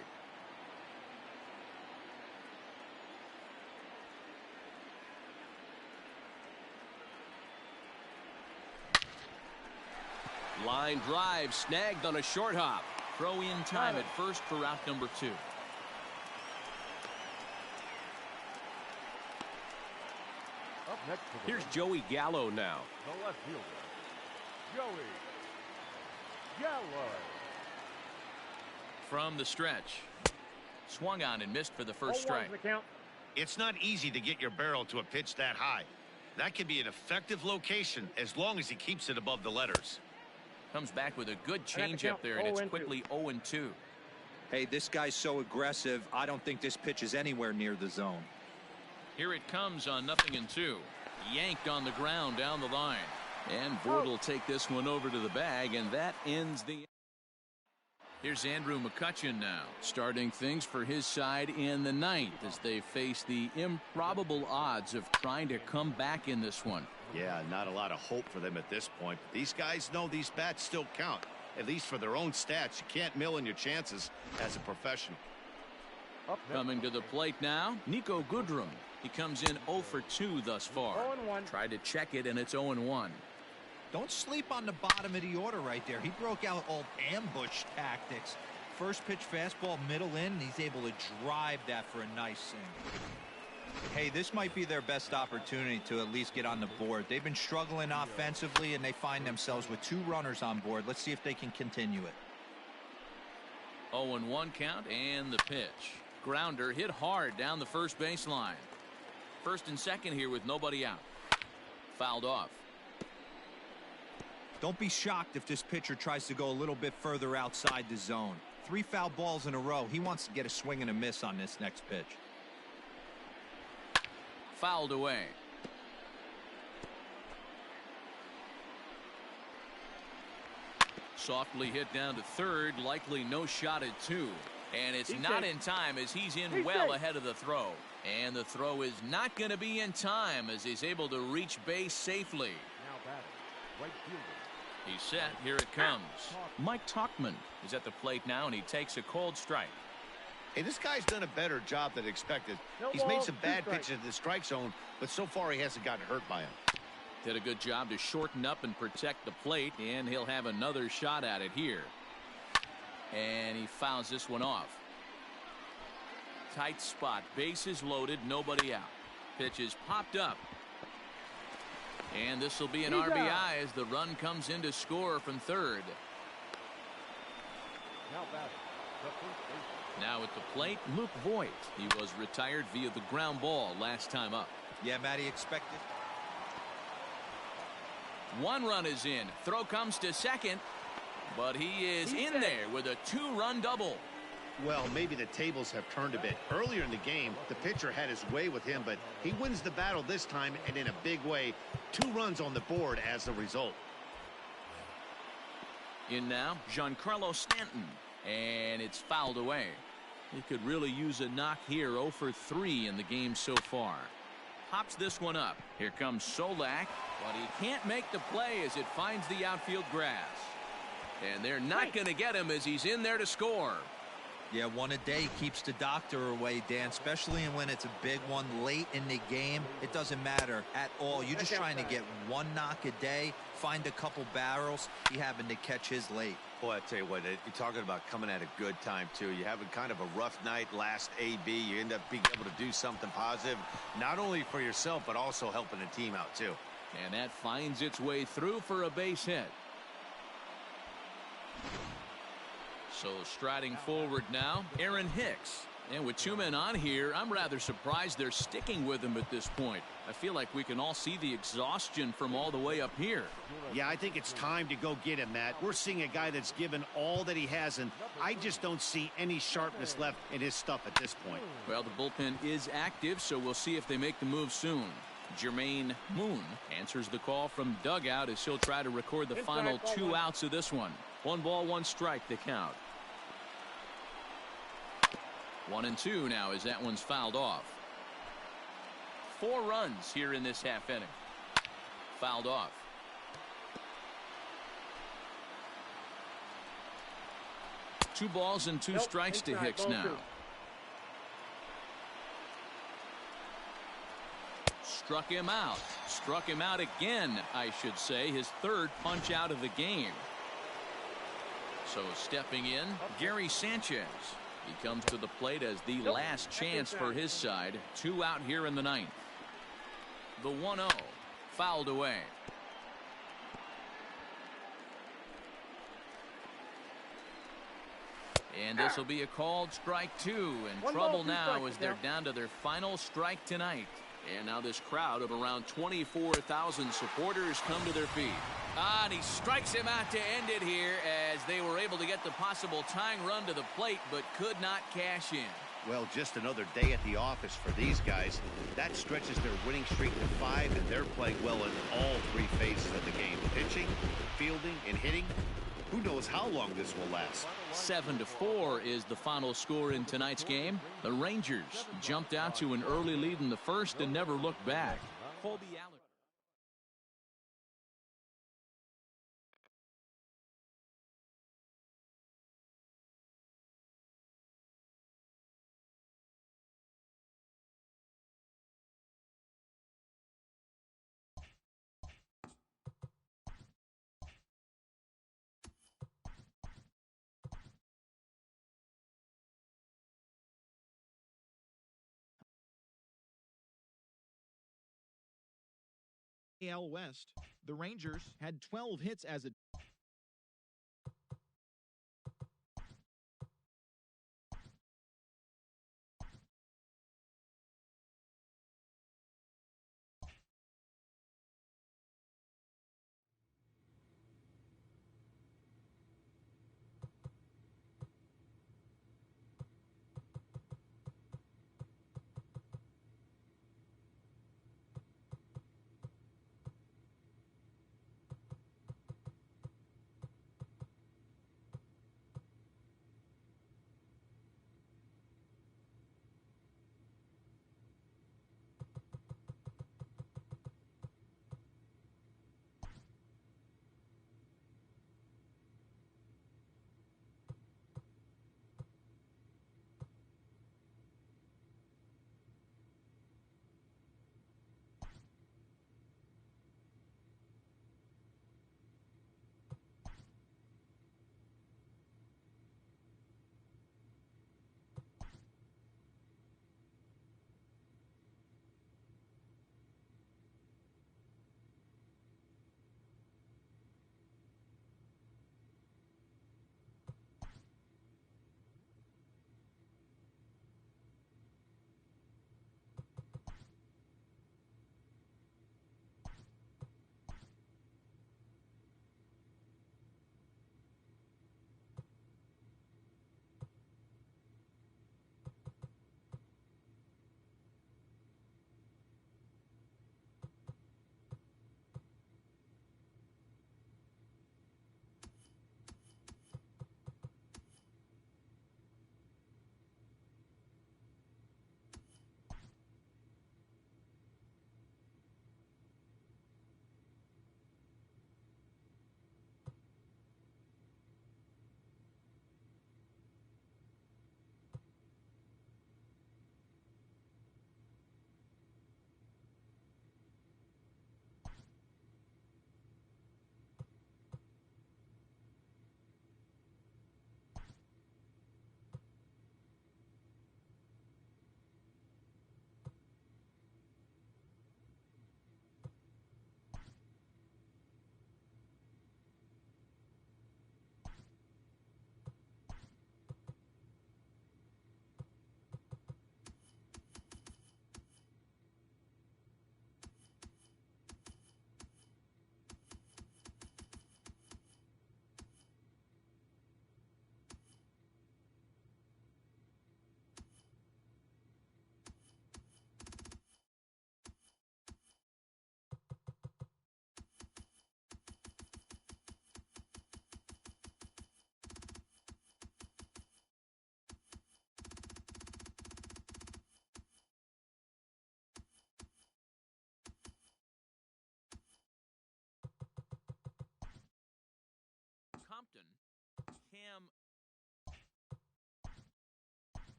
Line drive snagged on a short hop. Throw in time at first for out number 2. Up next to the Here's Joey Gallo now. the left fielder, Joey Gallo. From the stretch. Swung on and missed for the first strike. It's not easy to get your barrel to a pitch that high. That can be an effective location as long as he keeps it above the letters. Comes back with a good changeup there, and it's quickly 0-2. Hey, this guy's so aggressive. I don't think this pitch is anywhere near the zone. Here it comes on 0-2. Yanked on the ground down the line. And Voit will take this one over to the bag, and that ends the... Here's Andrew McCutchen now, starting things for his side in the 9th as they face the improbable odds of trying to come back in this one. Yeah, not a lot of hope for them at this point. These guys know these bats still count, at least for their own stats. You can't mill in your chances as a professional. Coming to the plate now, Niko Goodrum. He comes in 0 for 2 thus far. 0-1. Tried to check it, and it's 0-1. Don't sleep on the bottom of the order right there. He broke out all ambush tactics. First pitch fastball middle in, and he's able to drive that for a nice single. Hey, this might be their best opportunity to at least get on the board. They've been struggling offensively, and they find themselves with 2 runners on board. Let's see if they can continue it. 0-1 count, and the pitch. Grounder hit hard down the first baseline. First and second here with nobody out. Fouled off. Don't be shocked if this pitcher tries to go a little bit further outside the zone. 3 foul balls in a row. He wants to get a swing and a miss on this next pitch. Fouled away. Softly hit down to third, likely no shot at 2. And it's not in time as he's in well ahead of the throw. And the throw is not going to be in time as he's able to reach base safely. Now batting, right fielder. He's set. Here it comes. Mike Tauchman is at the plate now, and he takes a cold strike. Hey, this guy's done a better job than expected. He's made some bad pitches in the strike zone, but so far he hasn't gotten hurt by him. Did a good job to shorten up and protect the plate, and he'll have another shot at it here. And he fouls this one off. Tight spot, bases loaded, nobody out. Pitch is popped up. And this will be an RBI as the run comes in to score from third. Now batting, the first baseman. Now at the plate, Luke Voit. He was retired via the ground ball last time up. Yeah, Matty, expected. 1 run is in. Throw comes to second. But he is in there with a 2-run double. Well, maybe the tables have turned a bit. Earlier in the game, the pitcher had his way with him, but he wins the battle this time, and in a big way. 2 runs on the board as a result. In now, Giancarlo Stanton. And it's fouled away. He could really use a knock here. 0 for 3 in the game so far. Pops this one up. Here comes Solak, but he can't make the play as it finds the outfield grass. And they're not going to get him as he's in there to score. Yeah, 1 a day keeps the doctor away, Dan, especially when it's a big one late in the game. It doesn't matter at all. You're just trying to get 1 knock a day, find a couple barrels. He happened to catch his late. Boy, I tell you what, you're talking about coming at a good time, too. You're having kind of a rough night last AB. You end up being able to do something positive, not only for yourself, but also helping the team out, too. And that finds its way through for a base hit. So striding forward now, Aaron Hicks. And with 2 men on here, I'm rather surprised they're sticking with him at this point. I feel like we can all see the exhaustion from all the way up here. Yeah, I think it's time to go get him, Matt. We're seeing a guy that's given all that he has, and I just don't see any sharpness left in his stuff at this point. Well, the bullpen is active, so we'll see if they make the move soon. Jermaine Moon answers the call from dugout as he'll try to record the final 2 outs of this one. 1 ball, 1 strike to count. 1-2 now as that one's fouled off. 4 runs here in this half inning. Fouled off. Two balls and 2 strikes to Hicks now. Struck him out. Struck him out again, I should say. His 3rd punch out of the game. So stepping in, Gary Sanchez. He comes to the plate as the last chance for his side. 2 out here in the 9th. The 1-0 fouled away. And this will be a called strike 2. In trouble now as they're down to their final strike tonight. And now this crowd of around 24,000 supporters come to their feet. And he strikes him out to end it here as they were able to get the possible tying run to the plate but could not cash in. Well, just another day at the office for these guys. That stretches their winning streak to 5, and they're playing well in all 3 phases of the game. Pitching, fielding, and hitting. Who knows how long this will last? 7-4 is the final score in tonight's game. The Rangers jumped out to an early lead in the 1st and never looked back. Colby Allen. AL West, the Rangers had 12 hits as a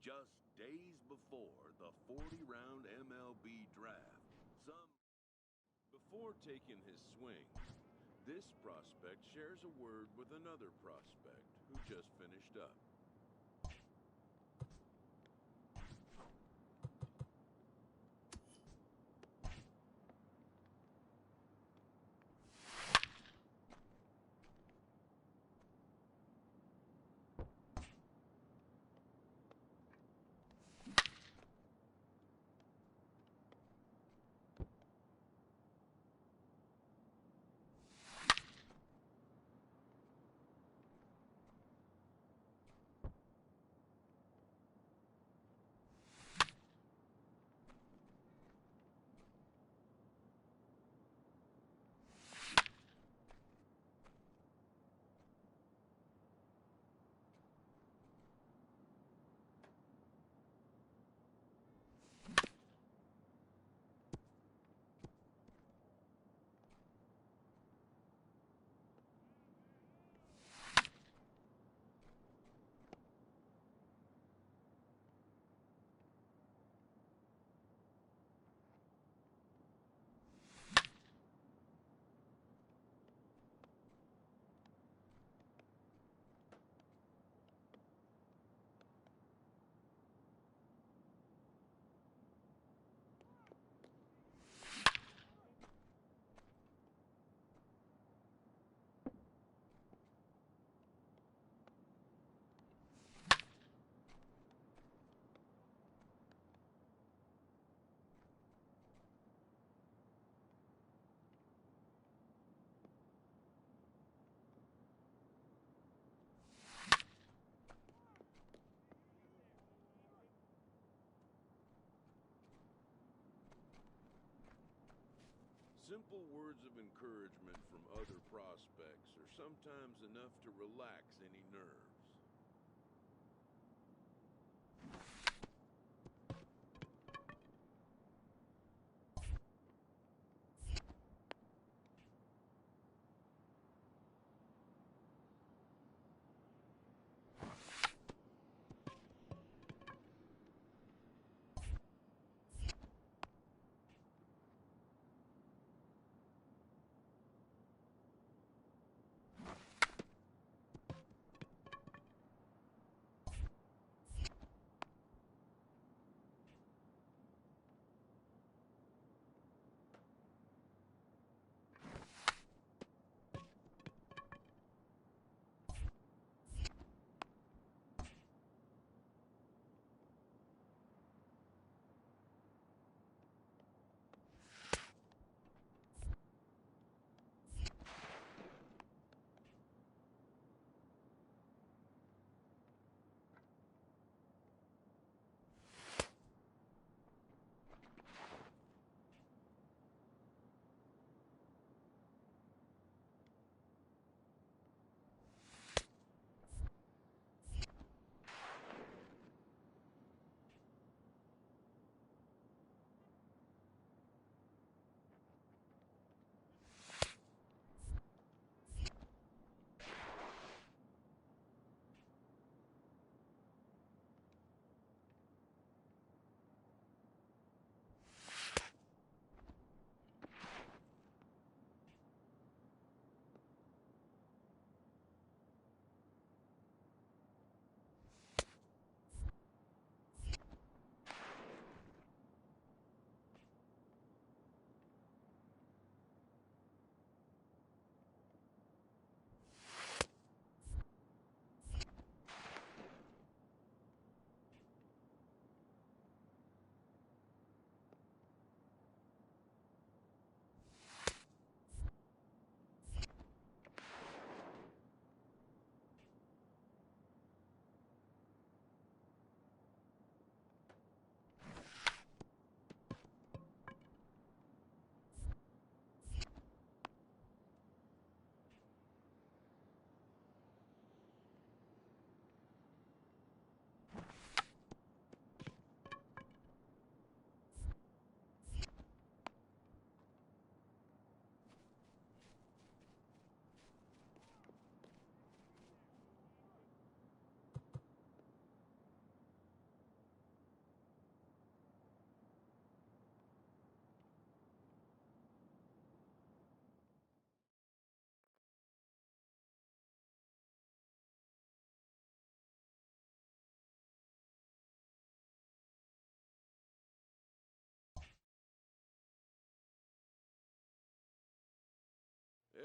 Just days before the 40-round MLB draft, before taking his swing, this prospect shares a word with another prospect who just finished up. Simple words of encouragement from other prospects are sometimes enough to relax any nerves.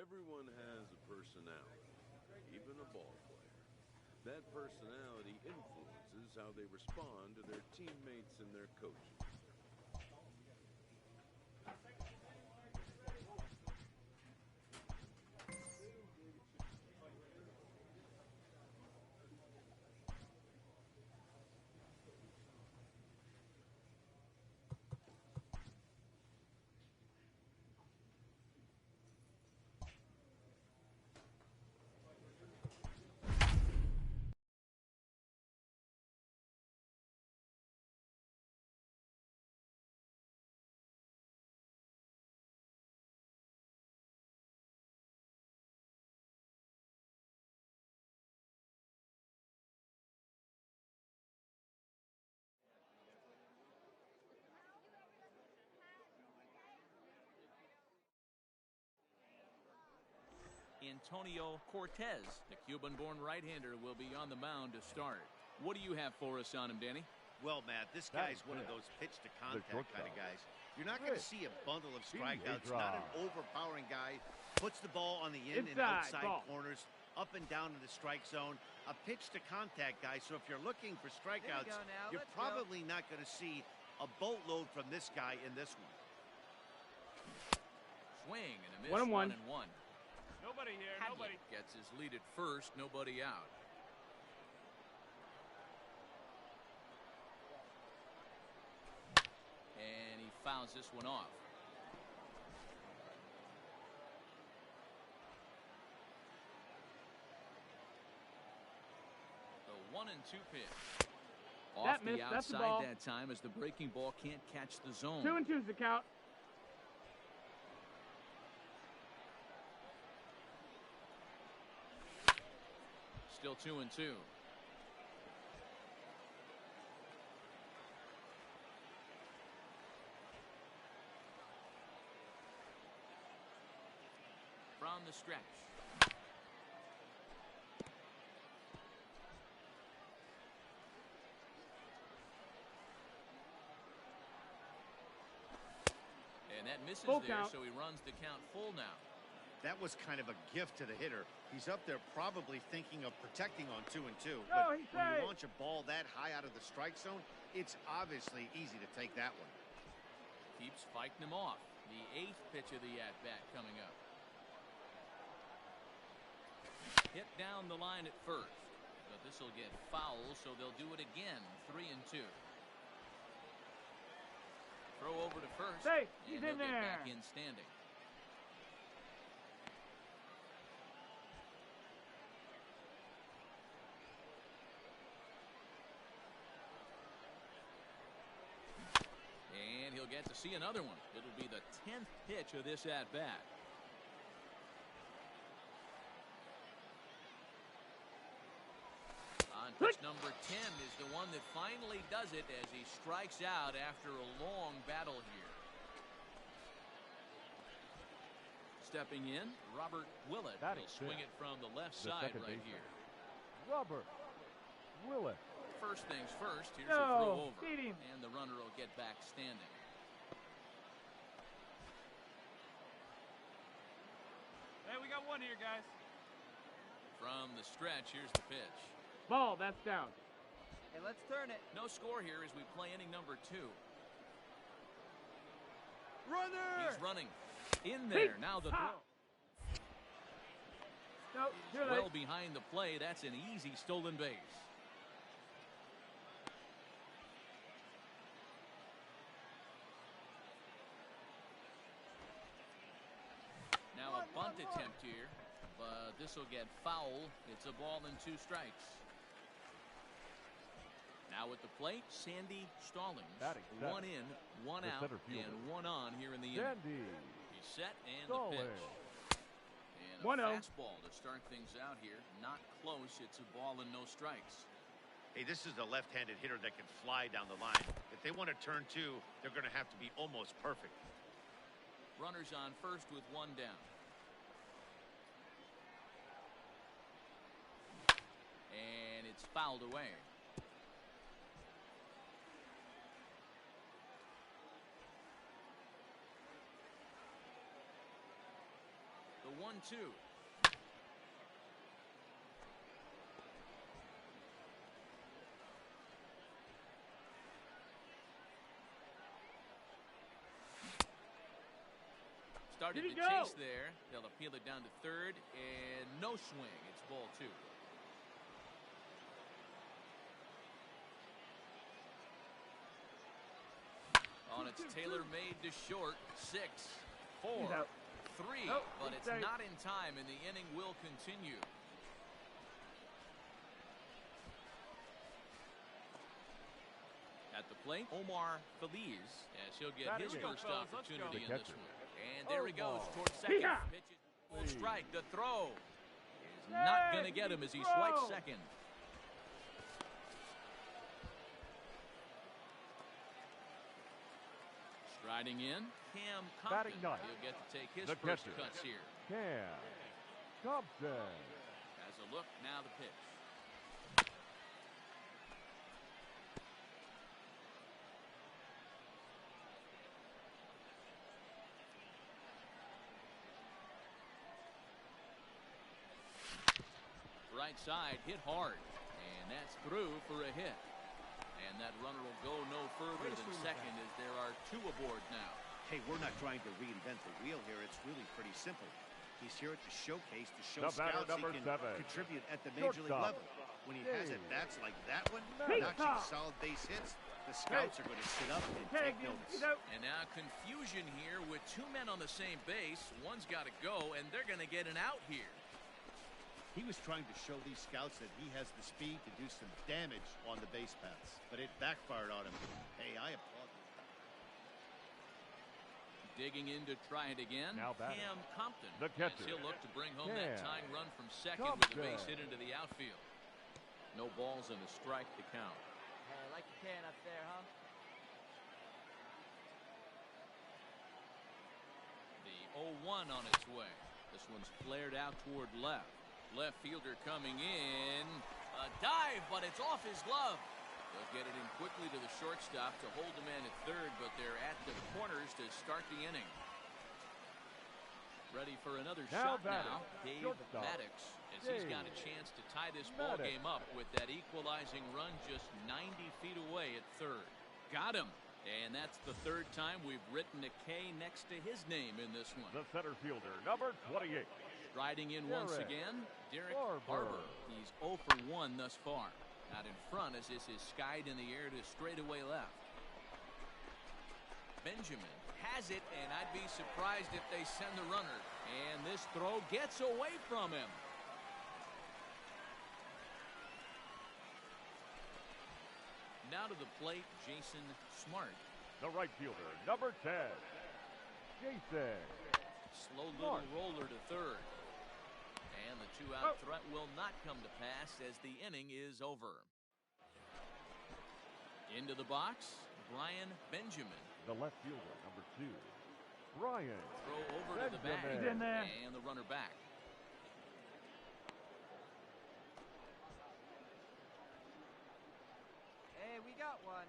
Everyone has a personality, even a ball player. That personality influences how they respond to their teammates and their coaches. Antonio Cortez, the Cuban-born right-hander, will be on the mound to start. What do you have for us on him, Danny? Well, Matt, this guy's one of those pitch-to-contact kind of guys. You're not going to see a bundle of strikeouts. Not an overpowering guy. Puts the ball on the in and outside corners, up and down in the strike zone. A pitch-to-contact guy. So if you're looking for strikeouts, you're probably not going to see a boatload from this guy in this one. Swing and a miss. 1-1. 1-1. Nobody here. Hadley gets his lead at first. Nobody out. And he fouls this one off. The 1-2 pitch. Off the outside that time as the breaking ball can't catch the zone. 2-2's the count. Still 2-2. From the stretch. And that misses full there, count. so he runs the count full now. That was kind of a gift to the hitter. He's up there probably thinking of protecting on 2-2. No, But he's when safe. you launch a ball that high out of the strike zone, it's obviously easy to take that one. Keeps fighting him off. The 8th pitch of the at-bat coming up. Hit down the line at first. But this will get foul, so they'll do it again. 3-2. Throw over to first. Hey, and he's he'll in get there. back in standing. And he'll get to see another one. It'll be the 10th pitch of this at-bat. On pitch number 10 is the one that finally does it as he strikes out after a long battle here. Stepping in, Robert Willett will swing it from the left side right here. Robert Willett. First things first, here's a throw over. And the runner will get back standing. Hey, we got one here, guys. From the stretch, here's the pitch. Ball, that's down. Hey, let's turn it. No score here as we play inning number 2. Runner! He's running. In there. Now the throw. No, too late. Well behind the play. That's an easy stolen base. Now a bunt attempt here, but this will get foul. It's a ball and 2 strikes. Now at the plate, Sandy Stallings. One in, one out, and one on here in the inning. He's set and the pitch. And a fastball to start things out here. Not close. It's a ball and no strikes. Hey, this is a left-handed hitter that can fly down the line. If they want to turn 2, they're going to have to be almost perfect. Runners on first with 1 down. And it's fouled away. The 1-2. Started to chase there. They'll appeal it down to third, and no swing. It's ball 2. On its tailor-made to short. 6, 4, 3, but it's not in time, and the inning will continue. At the plate, Omar Feliz, as he'll get his first opportunity in this one. And there he goes towards second. Pitch it, full strike. The throw is not going to get him as he swipes second. Striding in, Cam Compton. He'll get to take his first cuts here. Cam Compton. Has a look, now the pitch. Right side, hit hard, and that's through for a hit. And that runner will go no further than second as there are 2 aboard now. Hey, we're not trying to reinvent the wheel here. It's really pretty simple. He's here at the showcase to show scouts he can contribute at the major league level. When he has at-bats like that one, notching solid base hits, the scouts are going to sit up and take notice. And now confusion here with 2 men on the same base. One's got to go, and they're going to get an out here. He was trying to show these scouts that he has the speed to do some damage on the base paths, but it backfired on him. Hey, I applaud him. Digging in to try it again, Cam Compton. The catcher. He'll look to bring home that tying run from second with the base hit into the outfield. No balls and a strike to count. Hey, I like the can up there, huh? The 0-1 on its way. This one's flared out toward left. Left fielder coming in. A dive, but it's off his glove. They'll get it in quickly to the shortstop to hold the man at third, but they're at the corners to start the inning. Ready for another shot now. Dave Maddox, as he's got a chance to tie this ball game up with that equalizing run just 90 feet away at third. Got him. And that's the 3rd time we've written a K next to his name in this one. The center fielder, number 28. Riding in once again, Derek Barber. He's 0 for 1 thus far. Out in front as this is skied in the air to straightaway left. Benjamin has it, and I'd be surprised if they send the runner. And this throw gets away from him. Now to the plate, Jason Smart. The right fielder, number 10. Jason. Slow little roller to third. And the 2-out threat will not come to pass as the inning is over. Into the box, Brian Benjamin. The left fielder, number 2. Brian. Throw over to the bag. He's in there. And the runner back. Hey, we got one.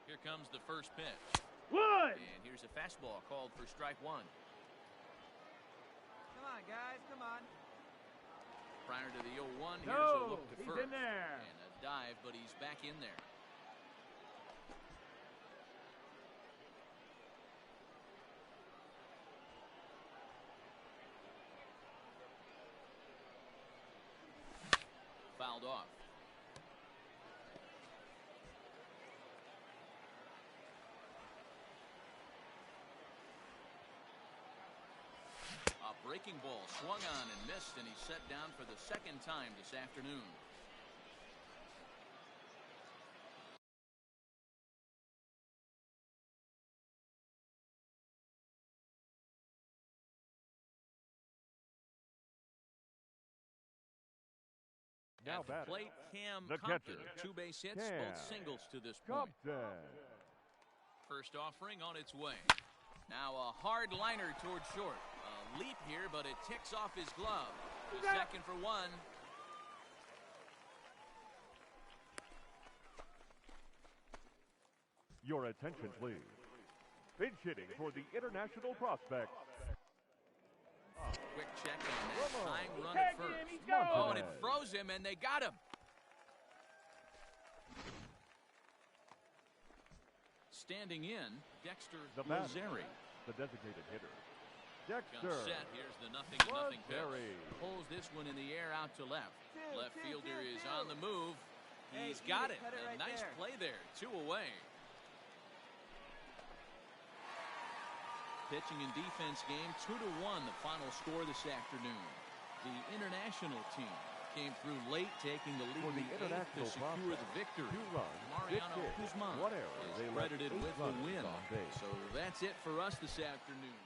Here comes the first pitch. One. And here's a fastball called for strike 1. Come on, guys, come on. Prior to the 0-1, here's No, a look to he's first. in there. And a dive, but he's back in there. Fouled off. A breaking ball swung on and missed, and he's set down for the 2nd time this afternoon. Now At the batting, plate, Cam the Compton. catcher, 2 base hits, Cam both singles to this point. Compton. First offering on its way. Now a hard liner toward short. A leap here, but it ticks off his glove. The second for 1. Your attention, please. Pinch hitting for the international prospect. quick check on that tying run at first. Oh, and it froze him, and they got him. Standing in, Dexter Lazeri. The designated hitter. Comes Dexter set. Here's the 0-0 pitch. Pulls this one in the air out to left. Left fielder is on the move. He's got it. A nice play there. 2 away. Pitching and defense game 2-1. The final score this afternoon. The international team came through late, taking the lead in the 8th to secure the victory. Mariano Guzman is credited with the win. So that's it for us this afternoon.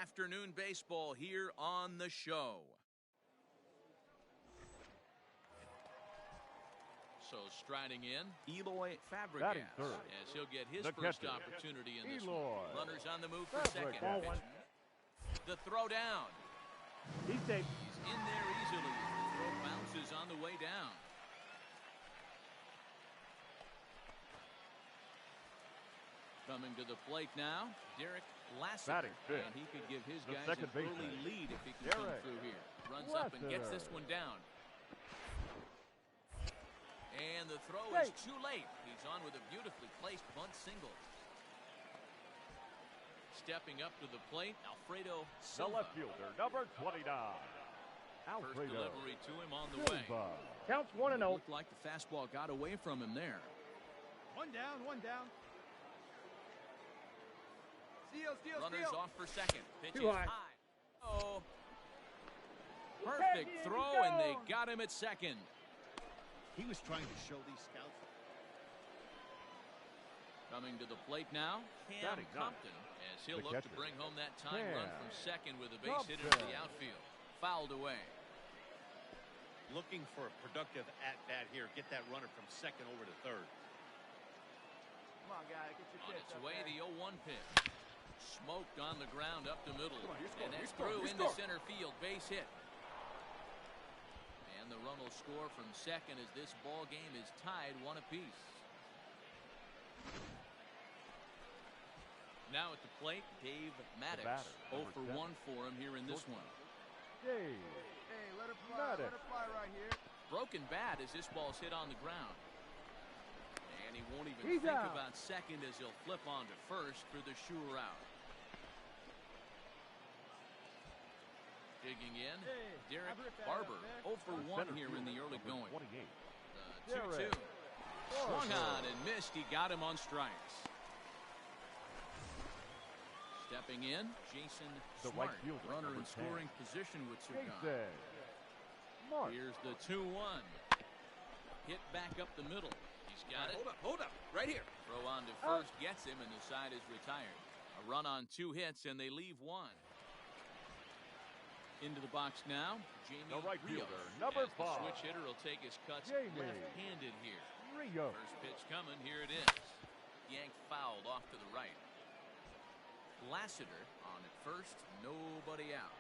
Afternoon baseball here on the show. So striding in, Eloy Fabregas, as he'll get his first opportunity in this one. Runners on the move for second. The throw down. He's safe. He's in there easily. The throw bounces on the way down. Coming to the plate now, Derek Lassiter, and he could give his guys an early lead if he can come through here. Runs up and gets this one down. And the throw is too late. He's on with a beautifully placed bunt single. Stepping up to the plate, Alfredo Silva. The left fielder, number 29. First delivery to him on the way. Counts 1-0. Looked like the fastball got away from him there. One down, one down. Runners off for second. Pitch is Too high. Oh. Perfect throw, and they got him at second. He was trying to show these scouts. Coming to the plate now, Cam Compton, as he'll look to bring home that tying run from second with a base hit into the outfield. Fouled away. Looking for a productive at-bat here. Get that runner from second over to third. Come on, guy. Get your On pitch its up way, there. the 0-1 pitch. Smoked on the ground up the middle. And that's through into center field. Base hit. And the run will score from second as this ball game is tied 1 apiece. Now at the plate, Dave Maddox. 0 for 1 for him here in this one. Hey, let her fly. Let her fly right here. Broken bat as this ball's hit on the ground. And he won't even think about second as he'll flip on to first for the sure out. Digging in, Derek Barber. 0 for 1 here in the early going. The 2-2. Swung on and missed. He got him on strikes. Stepping in, Jason Smart, runner in scoring position with Cigar. Here's the 2-1. Hit back up the middle. He's got it. Hold up, right here. Throw on to first gets him, and the side is retired. A run on 2 hits, and they leave 1. Into the box now, Jamie Rios. Number 5. The switch hitter will take his cuts left-handed here. Rios. First pitch coming, here it is. Yanked fouled off to the right. Lassiter on at first, nobody out.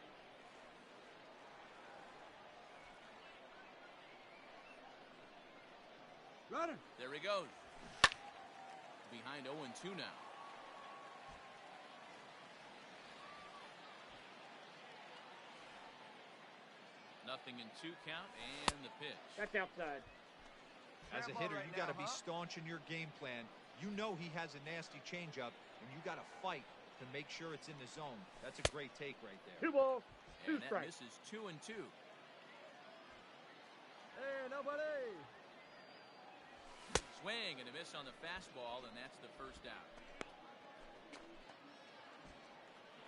Runner. There he goes. Behind 0-2 now. Nothing in 2 count, and the pitch. That's outside. As a hitter, you got to be staunch in your game plan. You know he has a nasty changeup, and you got to fight to make sure it's in the zone. That's a great take right there. 2 balls, 2 and strikes. This is 2-2. Hey, nobody. Swing and a miss on the fastball, and that's the first out.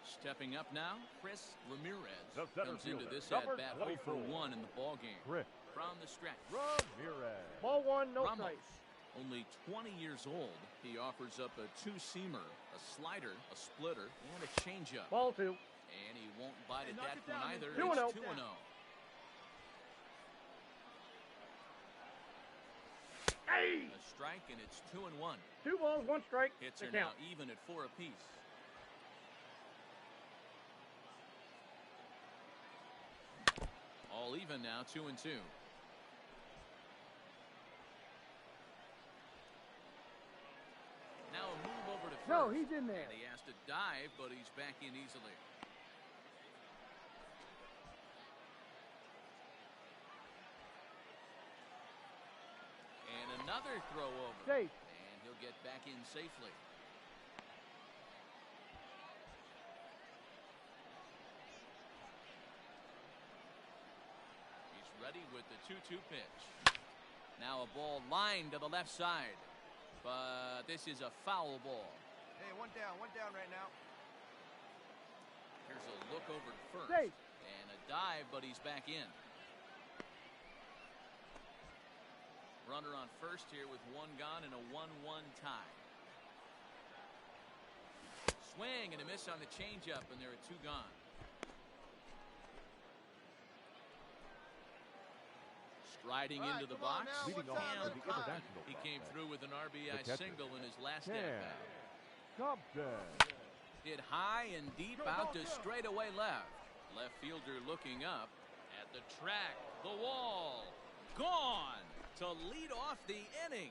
Stepping up now, Chris Ramirez comes into this at-bat 0 for 1 in the ballgame. From the stretch. Ramirez. Ball 1, no Ramos, strikes. only 20 years old. He offers up a 2-seamer, a slider, a splitter, and a changeup. Ball 2. And he won't bite at that one either. 2-0. It's 2-0. Hey! A strike, and it's 2-1. 2 balls, 1 strike. Hits The are now count. even at 4 apiece. All even now, 2-2. Now a move over to first. No, he's in there. And he has to dive, but he's back in easily. And another throw over. Safe. And he'll get back in safely. He's ready with the 2-2 pitch. Now a ball lined to the left side. But this is a foul ball. Hey, one down right now. Here's a look over to first. Safe. And a dive, but he's back in. Runner on first here with 1 gone and a 1-1 tie. Swing and a miss on the changeup, and there are 2 gone. Striding into the box. Leading off for the international He came through with an RBI catcher. single in his last at-bat. Compton. Hit high and deep out to straightaway left. Left fielder looking up at the track. The wall. Gone to lead off the inning.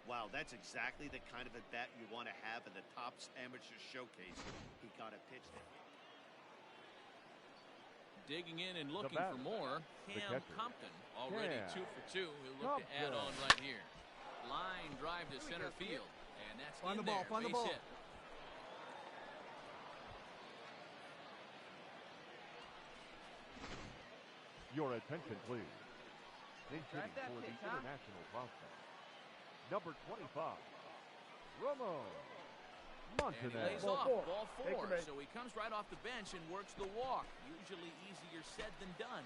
Wow, that's exactly the kind of at-bat you want to have in the Topps Amateur Showcase. He got a pitch that Digging in and looking for more. Cam Compton already 2 for 2. He'll look to add on right here. Line drive to center field. And that's Find in the ball, there. find the Base ball. hit. Your attention, please. Pitching that for the pitch, huh? international prospect. Number 25, Ramon And he lays Montanez. off. Ball 4. Ball Take 4. the base. So he comes right off the bench and works the walk. Usually easier said than done.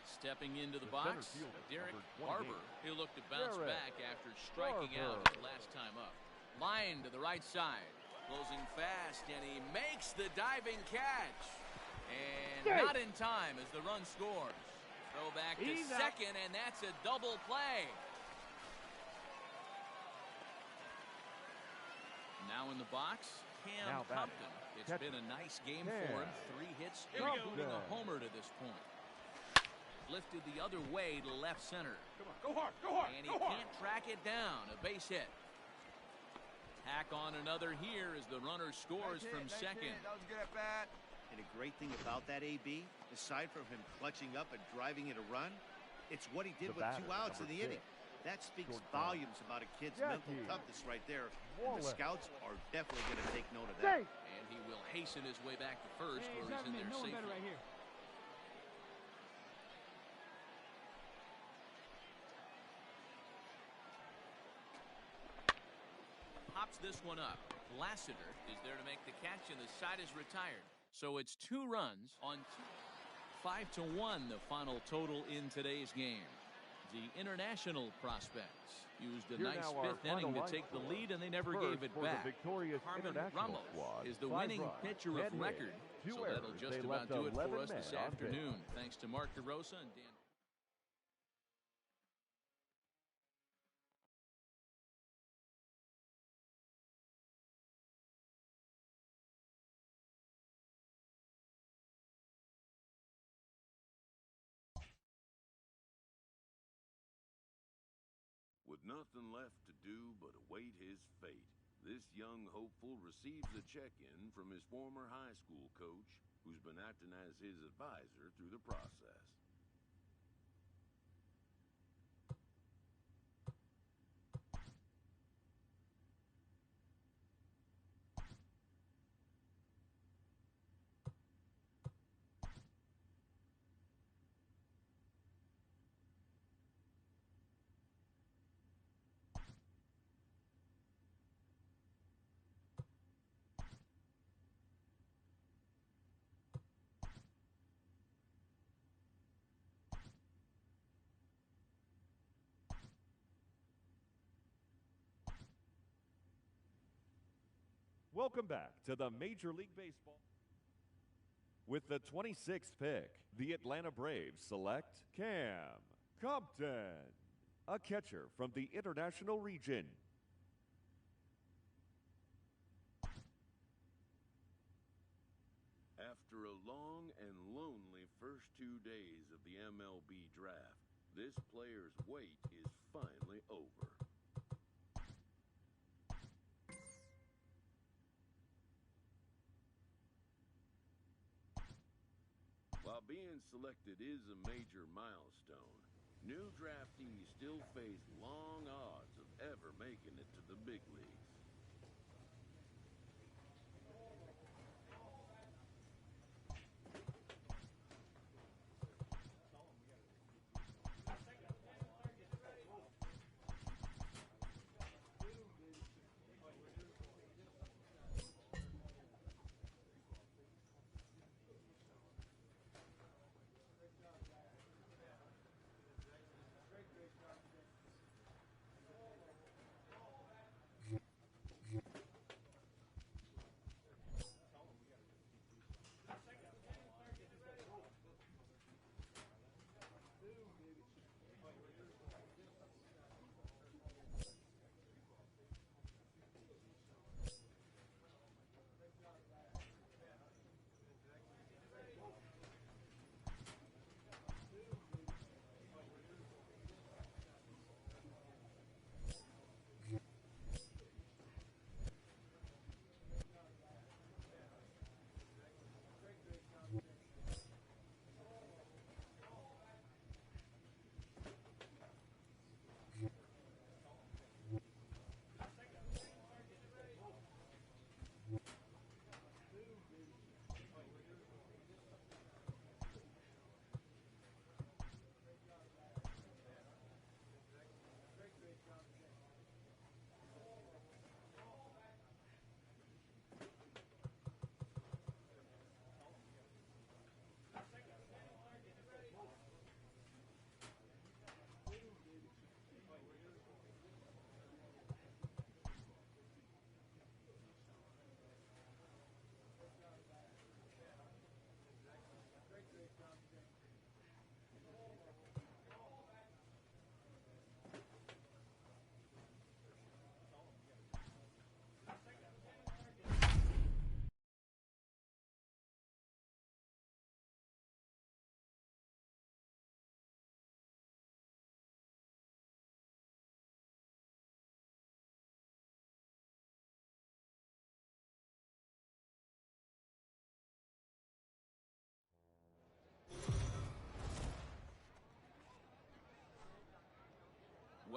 Stepping into the The center box, fielder, Derek number 28. Barber. He'll look to bounce Derek back after striking out Barber. his last time up. Line to the right side. Closing fast, and he makes the diving catch. And not in time as the run scores. Throw back to He's out. second, and that's a double play. Now in the box, Cam Now batting. Compton. It's Catcher. been a nice game Cam for him. 3 hits, Compton. including a homer to this point. Lifted the other way to left center. Come on, go hard, go hard, And he go hard. can't track it down. A base hit. Tack on another here as the runner scores from second. That was a good at bat. And a great thing about that, AB, aside from him clutching up and driving in a run, it's what he did The with batter, 2 outs in number the inning. 6. That speaks Short volumes about a kid's mental Jackie toughness right there. And the Wallace. scouts are definitely going to take note of that. And he will hasten his way back to first where he's in there safely. here. Pops this one up. Lassiter is there to make the catch, and the side is retired. So it's 2 runs on 5-1, the final total in today's game. The international prospects used a Here nice now our 5th inning to final take the line lead, and they never First, gave it for back. the victorious Harmon international Ramos squad, is the 5 winning runs, pitcher 10 of hits, record. 2 So that'll errors. just They about left do it for 11 us this men on base. afternoon. Thanks to Mark DeRosa and Dan. With nothing left to do but await his fate, this young hopeful receives a check-in from his former high school coach, who's been acting as his advisor through the process. Welcome back to the Major League Baseball. With the 26th pick, the Atlanta Braves select Cam Compton, a catcher from the International Region. After a long and lonely first 2 days of the MLB draft, this player's wait is finally over. While being selected is a major milestone, new draftees still face long odds of ever making it to the big leagues.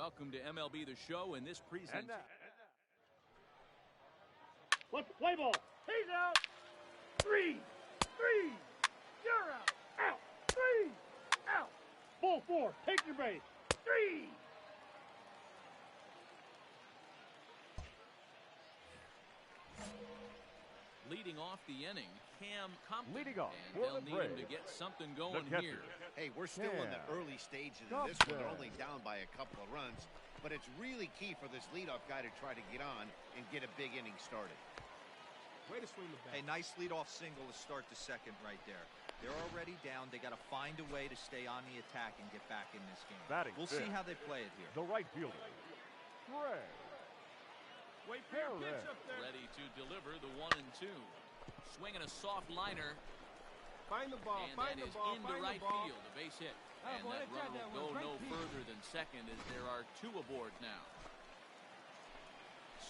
Welcome to MLB The Show in this presentation. Let's play ball. He's out. 3. You're out. Out. 3. Out. Ball 4. Take your base. 3. Leading off the inning, Cam Compton. Leading off and for they'll the need him to Braves, get something going the here. Hey, we're still in the early stages of this one. They're only down by a couple of runs, but it's really key for this leadoff guy to try to get on and get a big inning started. Way to swing the bat. A nice leadoff single to start the second right there. They're already down. They got to find a way to stay on the attack and get back in this game. We'll see how they play it here. The right fielder, Ray. Wait for your pitch up there. Ready to deliver the 1-2. Swinging a soft liner. Find the ball. And Find that the is ball. into Find right the ball. field. A base hit. Oh, And boy, that I tried runner that will go one. no Great further than second as there are 2 aboard now.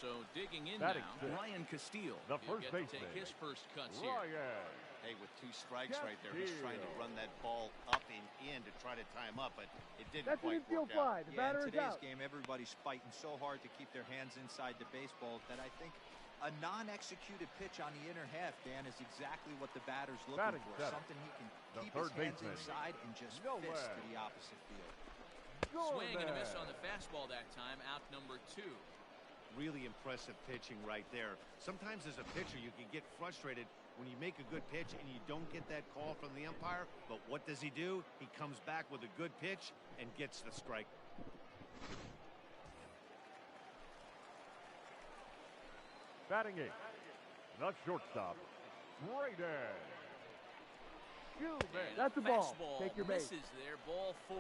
So digging in Batting now, fifth. Ryan Castile. The He'll first get to baseman. take his first cuts here. Ryan. Hey, with 2 strikes right there, he's trying to run that ball up and in to try to tie him up, but it didn't That's an quite infield work out. fly. The Yeah, batter in is today's out. game, everybody's fighting so hard to keep their hands inside the baseball that I think a non-executed pitch on the inner half, Dan, is exactly what the batter's looking Batting for. seventh. Something he can The keep third his hands baseman. inside and just No fist way. to the opposite field. Swing and a miss on the fastball that time. Out number 2. Really impressive pitching right there. Sometimes as a pitcher, you can get frustrated when you make a good pitch and you don't get that call from the umpire. But what does he do? He comes back with a good pitch and gets the strike. Batting 8th, the shortstop, Brayden. And That's the ball. fastball Take your base. misses there. Ball 4.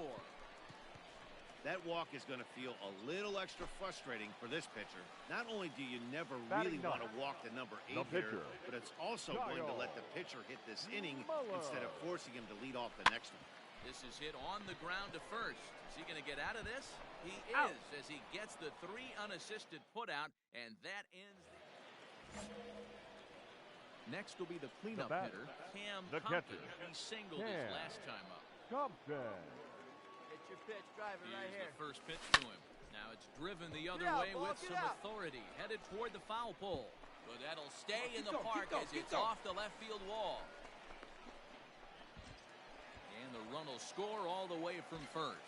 That walk is going to feel a little extra frustrating for this pitcher. Not only do you never really Batting want to ninth, walk the number 8 the hitter, pitcher, but it's also going to Kyle let the pitcher hit this inning Muller. instead of forcing him to lead off the next one. This is hit on the ground to first. Is he going to get out of this? He Out. is, as he gets the 3 unassisted putout, and that ends. Next will be the cleanup batter, hitter, Cam the Compton. catcher, He singled his Cam last time up. Compton. It's your pitch. Drive it right Here's here. the first pitch to him. Now it's driven the other out, way ball, with get some out. authority. Headed toward the foul pole. But that'll stay in the going, park keep going, as keep it's going. off the left field wall. And the run will score all the way from first.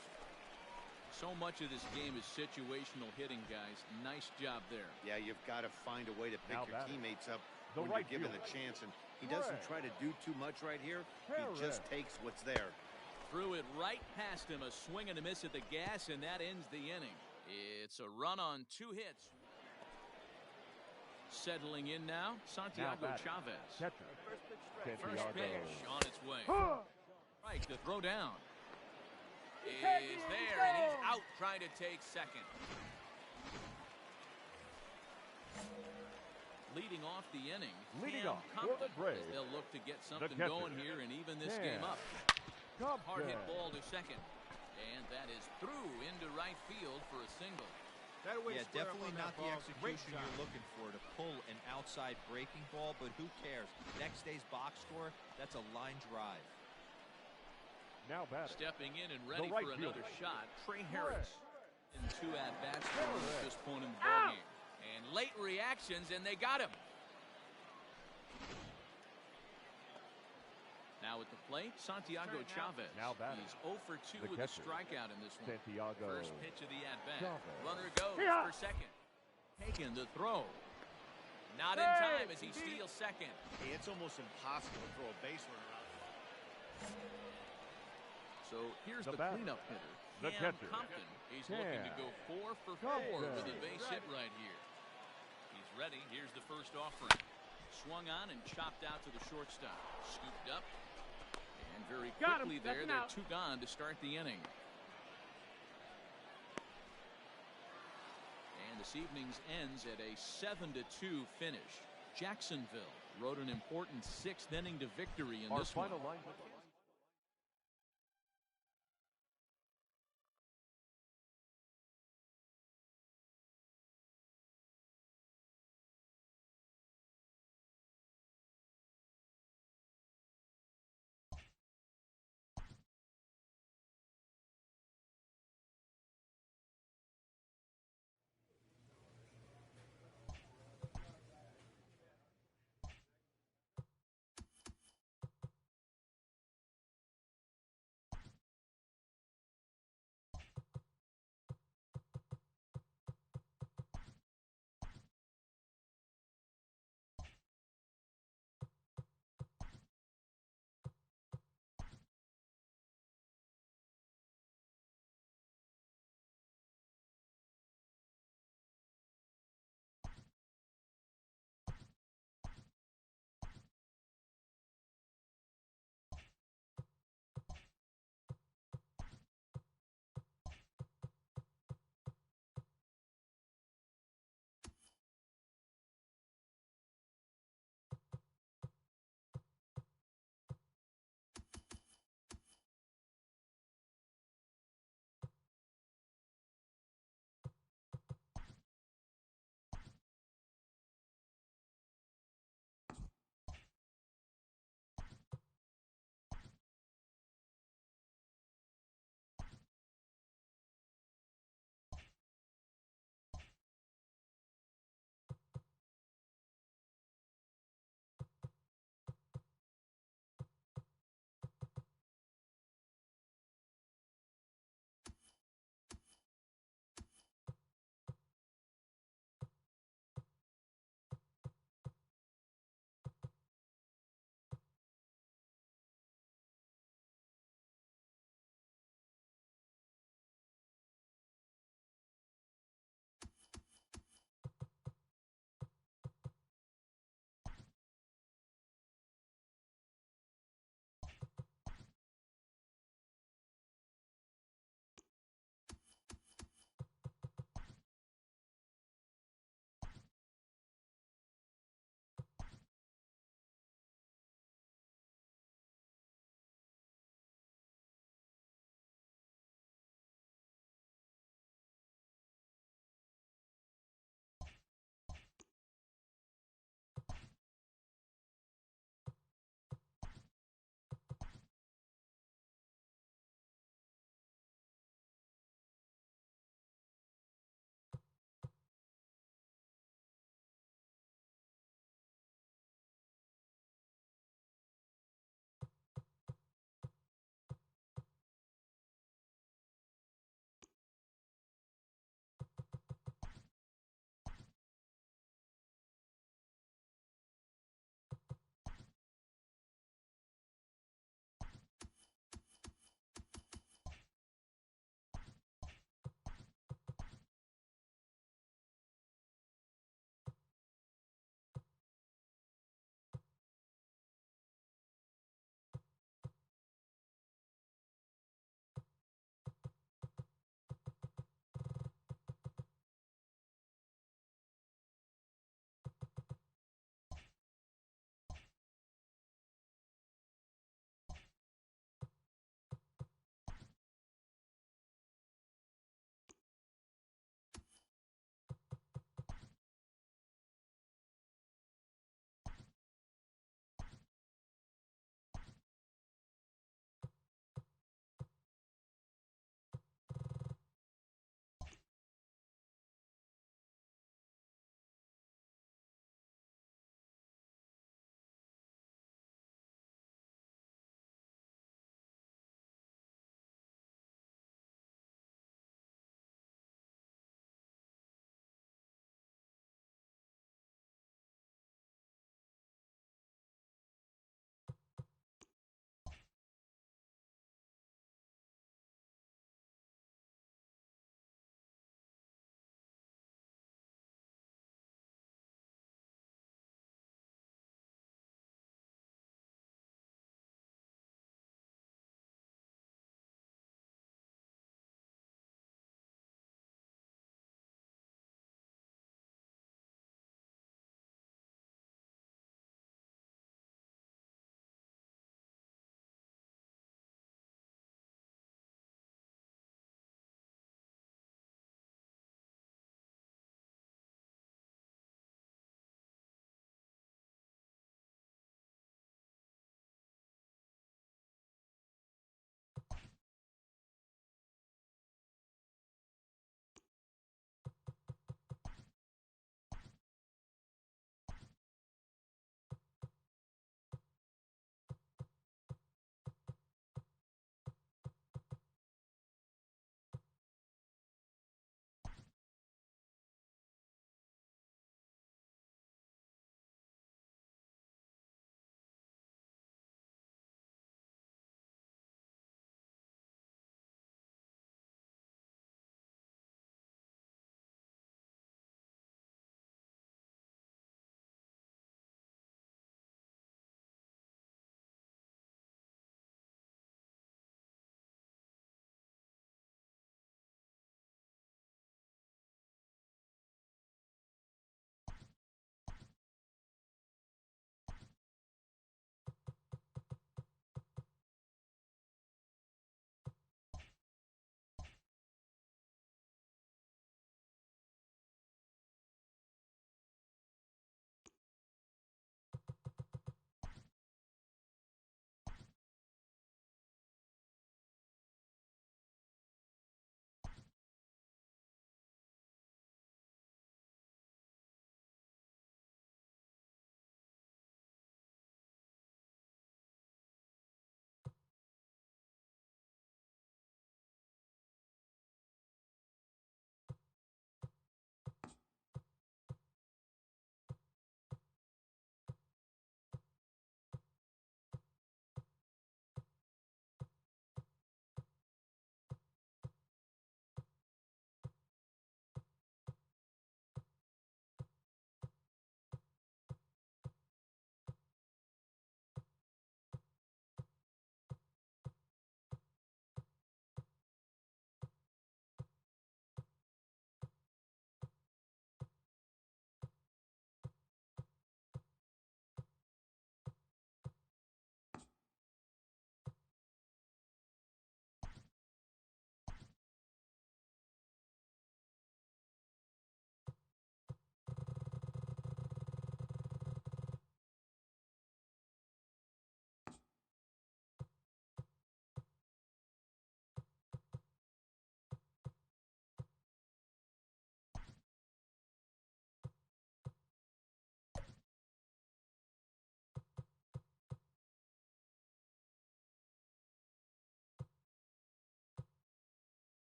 So much of this game is situational hitting, guys. Nice job there. Yeah, you've got to find a way to pick Now your batting. teammates up The when right you're given the fielder, chance. And he doesn't try to do too much right here. He just takes what's there. Threw it right past him. A swing and a miss at the gas, and that ends the inning. It's a run on 2 hits. Settling in now, Santiago batting, Chavez. Catcher, First Santiago. pitch on its way. Right, the throw down is there, and he's out trying to take second. Leading off the inning, Leading Cam off for the Compton, Braves, as they'll look to get something catcher, going here and even this Cam game up. Hard hit Compton. ball to second, and that is through into right field for a single. That way Yeah, square up definitely on not that the ball. Great execution job. you're looking for to pull an outside breaking ball, but who cares? Next day's box score, that's a line drive. Now batting, Stepping in and ready right for another fielder, shot, Trey Harris. In 2 at-bats for him at this point in the Out. ballgame. And late reactions, and they got him. Now at the plate, Santiago Chavez. Now batting, He's 0 for 2 the with a catcher, strikeout in this one. Santiago First pitch of the at-bat. Chavez. Runner goes Yeah. for second. Taking the throw. Not in Hey, time as he he beat steals second. Hey, it's almost impossible to throw a base runner out. So here's The the batter, cleanup hitter, the Cam catcher, Compton. He's Cam looking to go 4 for 4 with a Compton. base hit right here. He's ready. Here's the first offering. Swung on and chopped out to the shortstop. Scooped up. And very Got him. quickly That's there, an they're out. 2 gone to start the inning. And this evening's ends at a 7-2 finish. Jacksonville rode an important 6th inning to victory in our this one. final line.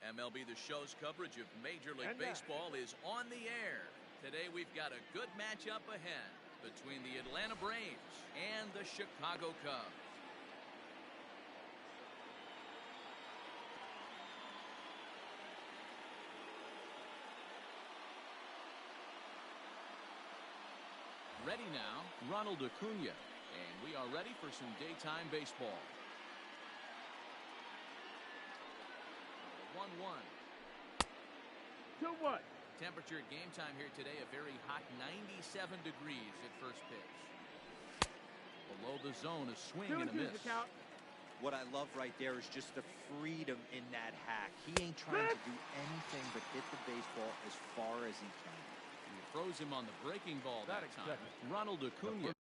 MLB The Show's coverage of Major League Baseball is on the air. Today we've got a good matchup ahead between the Atlanta Braves and the Chicago Cubs. Ready now, Ronald Acuna, and we are ready for some daytime baseball. 1-1. 2-1. Temperature at game time here today, a very hot 97 degrees at first pitch. Below the zone, a swing and a miss. What I love right there is just the freedom in that hack. He ain't trying to do anything but hit the baseball as far as he can. He throws him on the breaking ball that time. Ronald Acuna.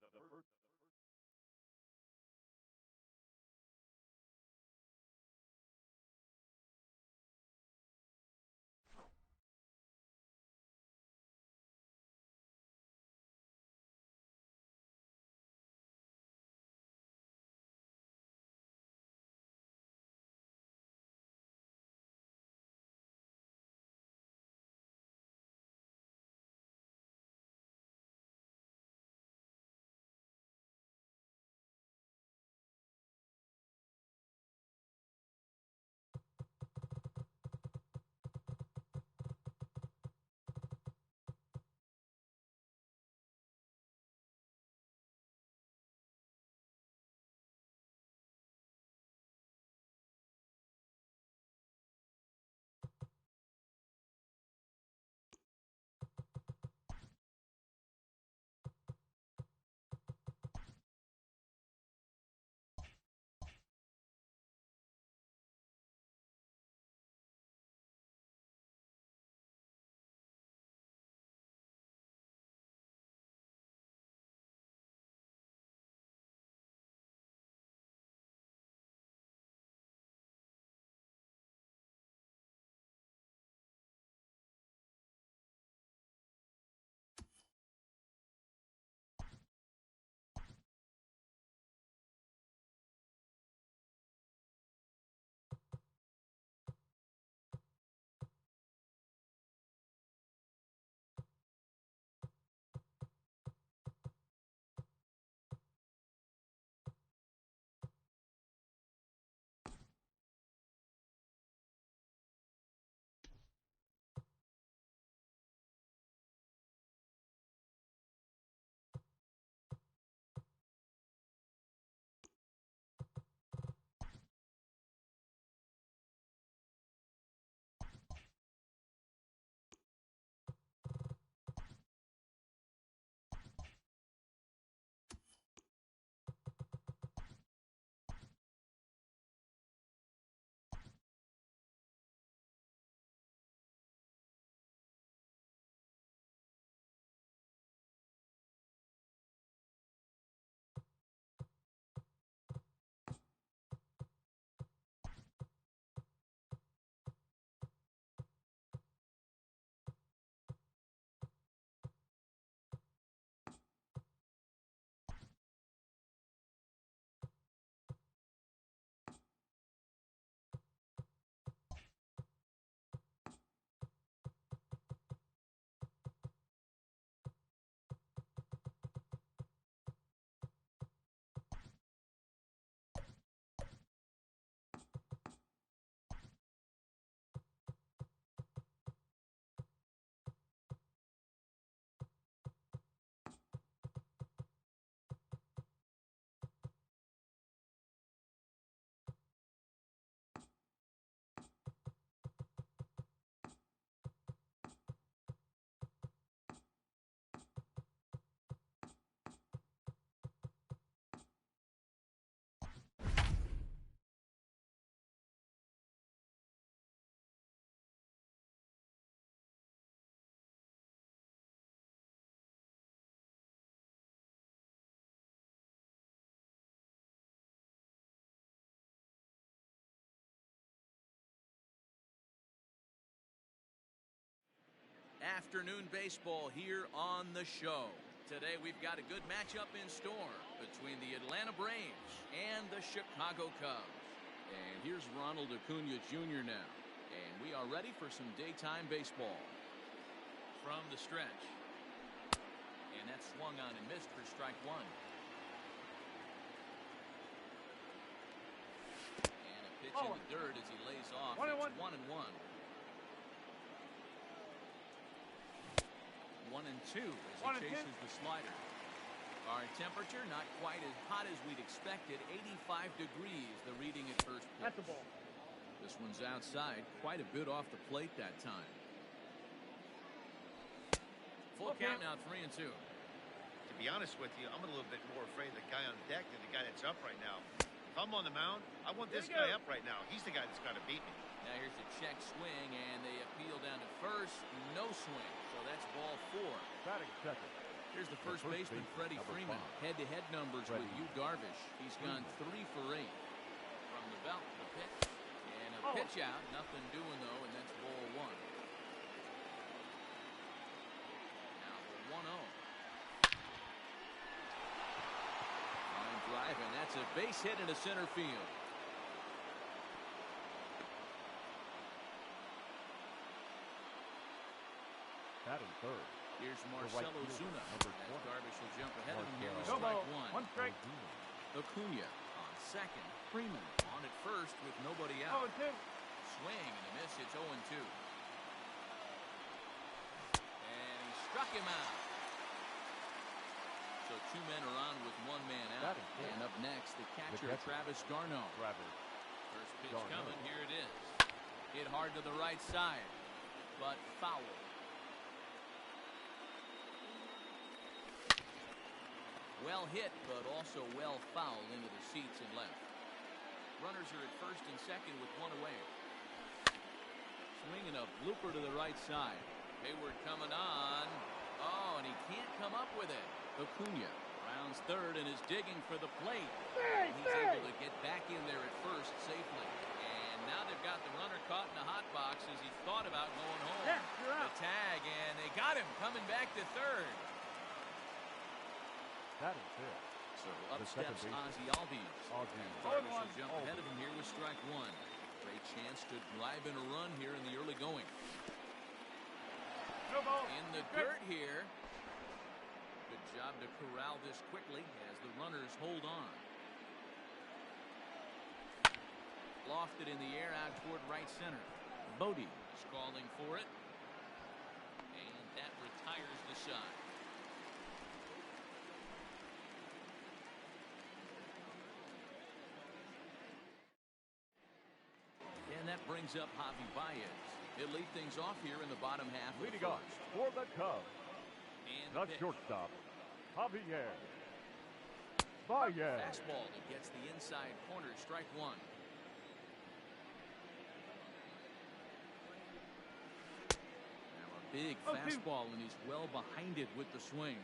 Afternoon baseball here on the show. Today we've got a good matchup in store between the Atlanta Braves and the Chicago Cubs. And here's Ronald Acuna Jr. now. And we are ready for some daytime baseball. From the stretch. And that swung on and missed for strike one. And a pitch in the dirt as he lays off. It's 1-1. 1-2 as he chases the slider. Our temperature not quite as hot as we'd expected. 85 degrees, the reading at first pitch. That's the ball. This one's outside, quite a bit off the plate that time. Full count now, 3-2. To be honest with you, I'm a little bit more afraid of the guy on deck than the guy that's up right now. If I'm on the mound, I want this guy up right now. He's the guy that's got to beat me. Now here's a check swing, and they appeal down to first. No swing, so that's ball 4. Batting second. Here's the first baseman, Freddie Freeman. Head-to-head numbers with Yu Darvish. He's gone 3 for 8. From the belt, the pitch. And a pitch out. Nothing doing, though, and that's ball 1. Now the 1-0. Line drive, and that's a base hit into center field. Batting third. Here's Marcelo Zuna. As Darvish will jump ahead of him here with strike one. One strike. Acuna on second. Freeman on at first with nobody out. 0-2. Swing and a miss. It's 0-2. And he struck him out. So 2 men are on with 1 man out. And up next, the catcher, Travis d'Arnaud. First pitch coming. Here it is. Hit hard to the right side, but foul. Well hit, but also well fouled into the seats and left. Runners are at first and second with 1 away. Swinging a blooper to the right side. Hayward coming on. Oh, and he can't come up with it. Acuna rounds third and is digging for the plate. And he's able to get back in there at first safely. And now they've got the runner caught in the hot box as he thought about going home. Yeah, you're out. The tag, and they got him coming back to third. Batting fifth. So up steps Ozzie Albies. Darvish will jump ahead of him here with strike 1. Great chance to drive in a run here in the early going. In the dirt here. Good job to corral this quickly as the runners hold on. Lofted in the air out toward right center. Bodie is calling for it. And that retires the side. And that brings up Javi Baez. He'll lead things off here in the bottom half. Leading off for the Cubs. And the shortstop, Javier Baez. Fastball that gets the inside corner. Strike 1. Now a big fastball, and he's well behind it with the swing.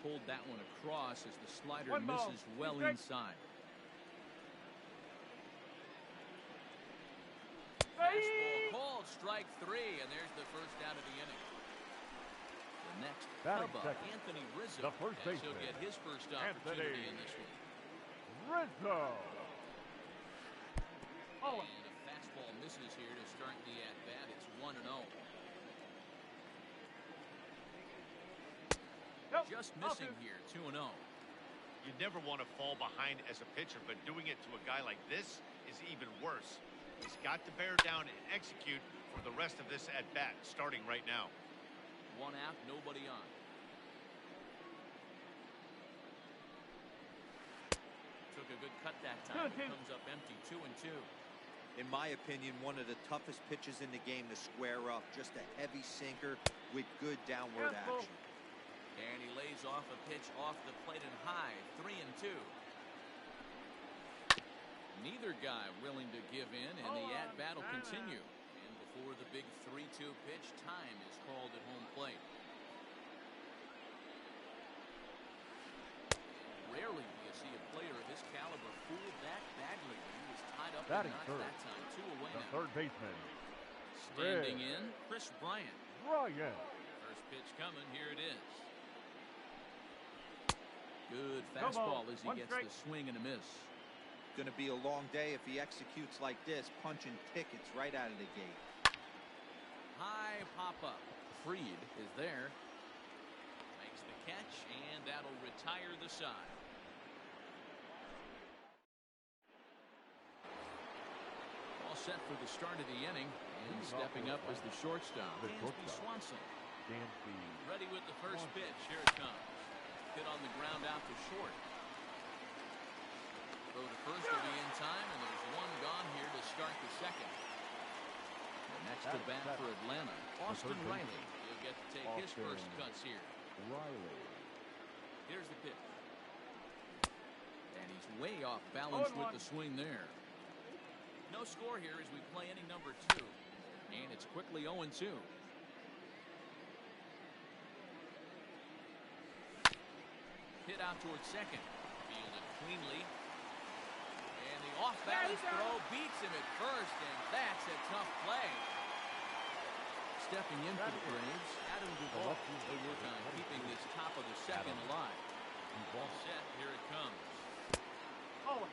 Pulled that one across as the slider misses well inside. Fastball called, strike 3, and there's the first out of the inning. The next Cub up, Anthony Rizzo, the first baseman. He'll get his first opportunity in this one. Rizzo. And a fastball misses here to start the at-bat. It's 1-0. Just missing here, 2-0. You never want to fall behind as a pitcher, but doing it to a guy like this is even worse. He's got to bear down and execute for the rest of this at-bat, starting right now. 1 out, nobody on. Took a good cut that time. It comes up empty, 2-2. In my opinion, one of the toughest pitches in the game to square up. Just a heavy sinker with good downward action. And he lays off a pitch off the plate and high. 3-2. Neither guy willing to give in, and the at-bat will continue. And before the big 3-2 pitch, time is called at home plate. Rarely do you see a player of his caliber fooled that badly. He was tied up and not that time. 2 away the now. Third baseman. Standing in, Chris Bryant. Bryant. First pitch coming. Here it is. Good fastball as he gets the swing and a miss. Going to be a long day if he executes like this, punching tickets right out of the gate. High pop-up. Fried is there. Makes the catch, and that'll retire the side. All set for the start of the inning. And stepping up as the shortstop, Dansby Swanson. Ready with the first pitch. Here it comes. Hit on the ground out to short. Throw to first will be in time, and there's one gone here to start the second. And next to bat for Atlanta, Austin Riley. He'll get to take his first cuts here. Here's the pitch. And he's way off balance with the swing there. No score here as we play inning number 2. And it's quickly 0-2. Hit out towards second. Fielded cleanly. And the off-balance throw beats him at first, and that's a tough play. Stepping in for the Braves, Adam Duvall. They work on keeping this top of the second alive. All set, here it comes. Oh,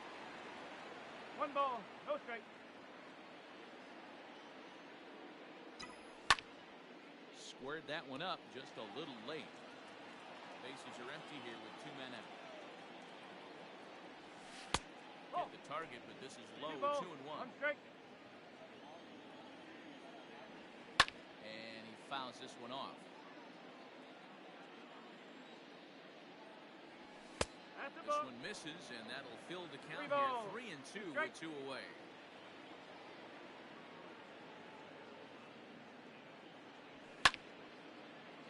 1 ball, no strike. Squared that one up just a little late. Bases are empty here with 2 men out. Hit the target, but this is low, 2-1. And he fouls this one off. This one misses, and that'll fill the count here. 3-2 with 2 away.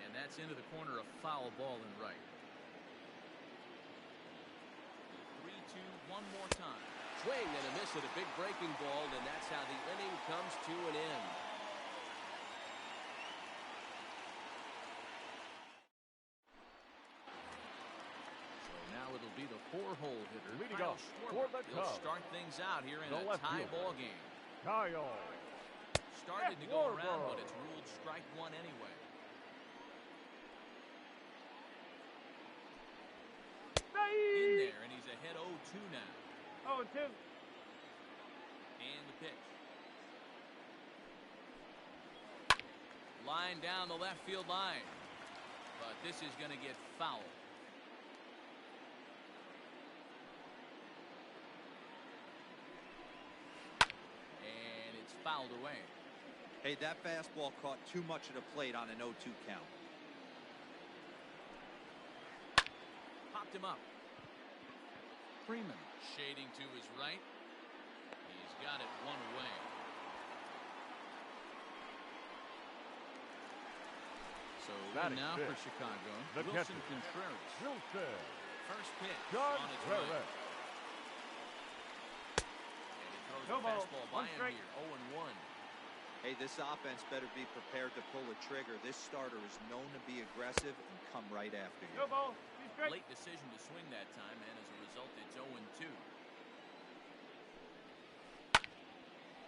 And that's into the corner, a foul ball and right. 3-2 one more time. Swing and a miss at a big breaking ball, and that's how the inning comes to an end. So now it'll be the 4-hole hitter. Leading Kyle off Schwarber. for the He'll Cubs, start things out here in the a left tie fielder, ball game. Kyle Started to go around, but it's ruled strike 1 anyway. In there, and he's ahead 0-2 now. 0-2. And the pitch. Line down the left field line. But this is going to get foul. And it's fouled away. Hey, that fastball caught too much of the plate on an 0-2 count. Popped him up. Freeman shading to his right. He's got it 1 away. So now for Chicago, Wilson Contreras. First pitch on its way. And he throws the fastball by him here, 0-1. Hey, this offense better be prepared to pull a trigger. This starter is known to be aggressive and come right after you. Late decision to swing that time, and as a result, it's 0-2.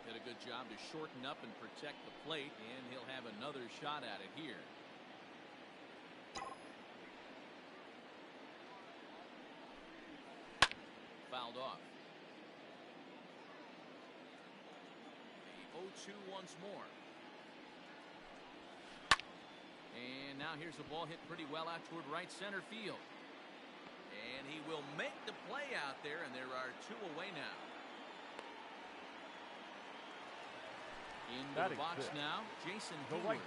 Did a good job to shorten up and protect the plate, and he'll have another shot at it here. Fouled off. The 0-2 once more. And now here's a ball hit pretty well out toward right center field. And he will make the play out there, and there are 2 away now. Into the box now, Jason Hayward.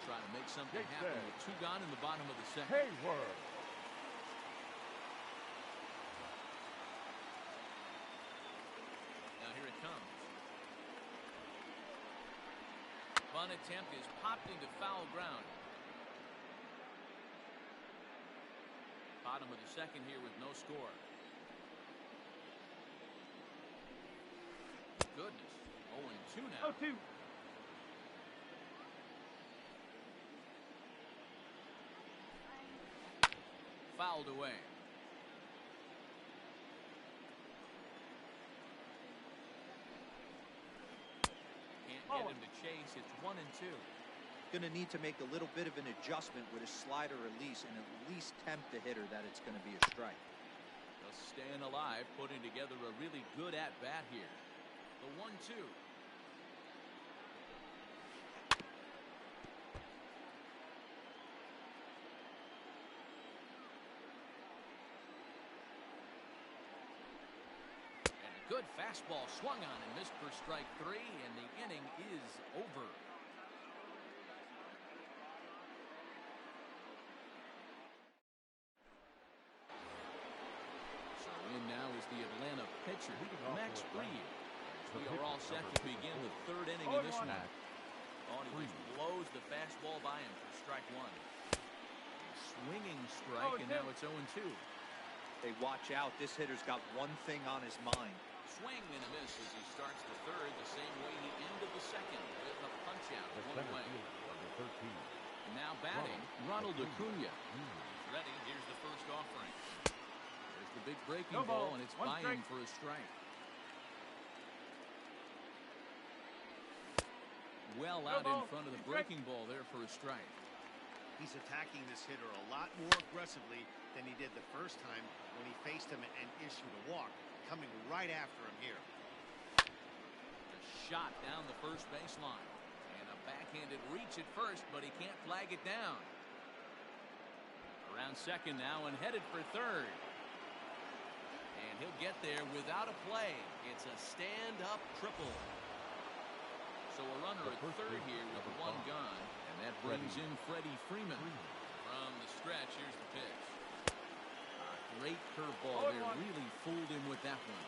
Trying to make something happen with 2 gone in the bottom of the second. Hayward. Now here it comes. Bunt attempt is popped into foul ground. Bottom of the second here with no score. Goodness. 0-2 now. 0-2. Fouled away. Can't get him to chase. It's 1-2. Going to need to make a little bit of an adjustment with his slider release and at least tempt the hitter that it's going to be a strike. Just staying alive, putting together a really good at-bat here. The 1-2. And a good fastball swung on and missed for strike 3, and the inning is over. Now is the Atlanta pitcher, Max Fried. We are all set to begin the third inning in this one. Oh, he just blows the fastball by him for strike 1. Swinging strike, and now it's 0-2. Hey, watch out. This hitter's got one thing on his mind. Swing and a miss as he starts the third the same way he ended the second with a punch-out one away. Now batting, Ronald Acuna. He's ready. Here's the first offering. The big breaking ball, and it's by him for a strike. Well out in front of the breaking ball there for a strike. He's attacking this hitter a lot more aggressively than he did the first time when he faced him and issued a walk. Coming right after him here. A shot down the first baseline. And a backhanded reach at first, but he can't flag it down. Around second now and headed for third. And he'll get there without a play. It's a stand-up triple. So a runner at third here with one gone. And that brings in Freddie Freeman. From the stretch, here's the pitch. A great curveball there. Really fooled him with that one.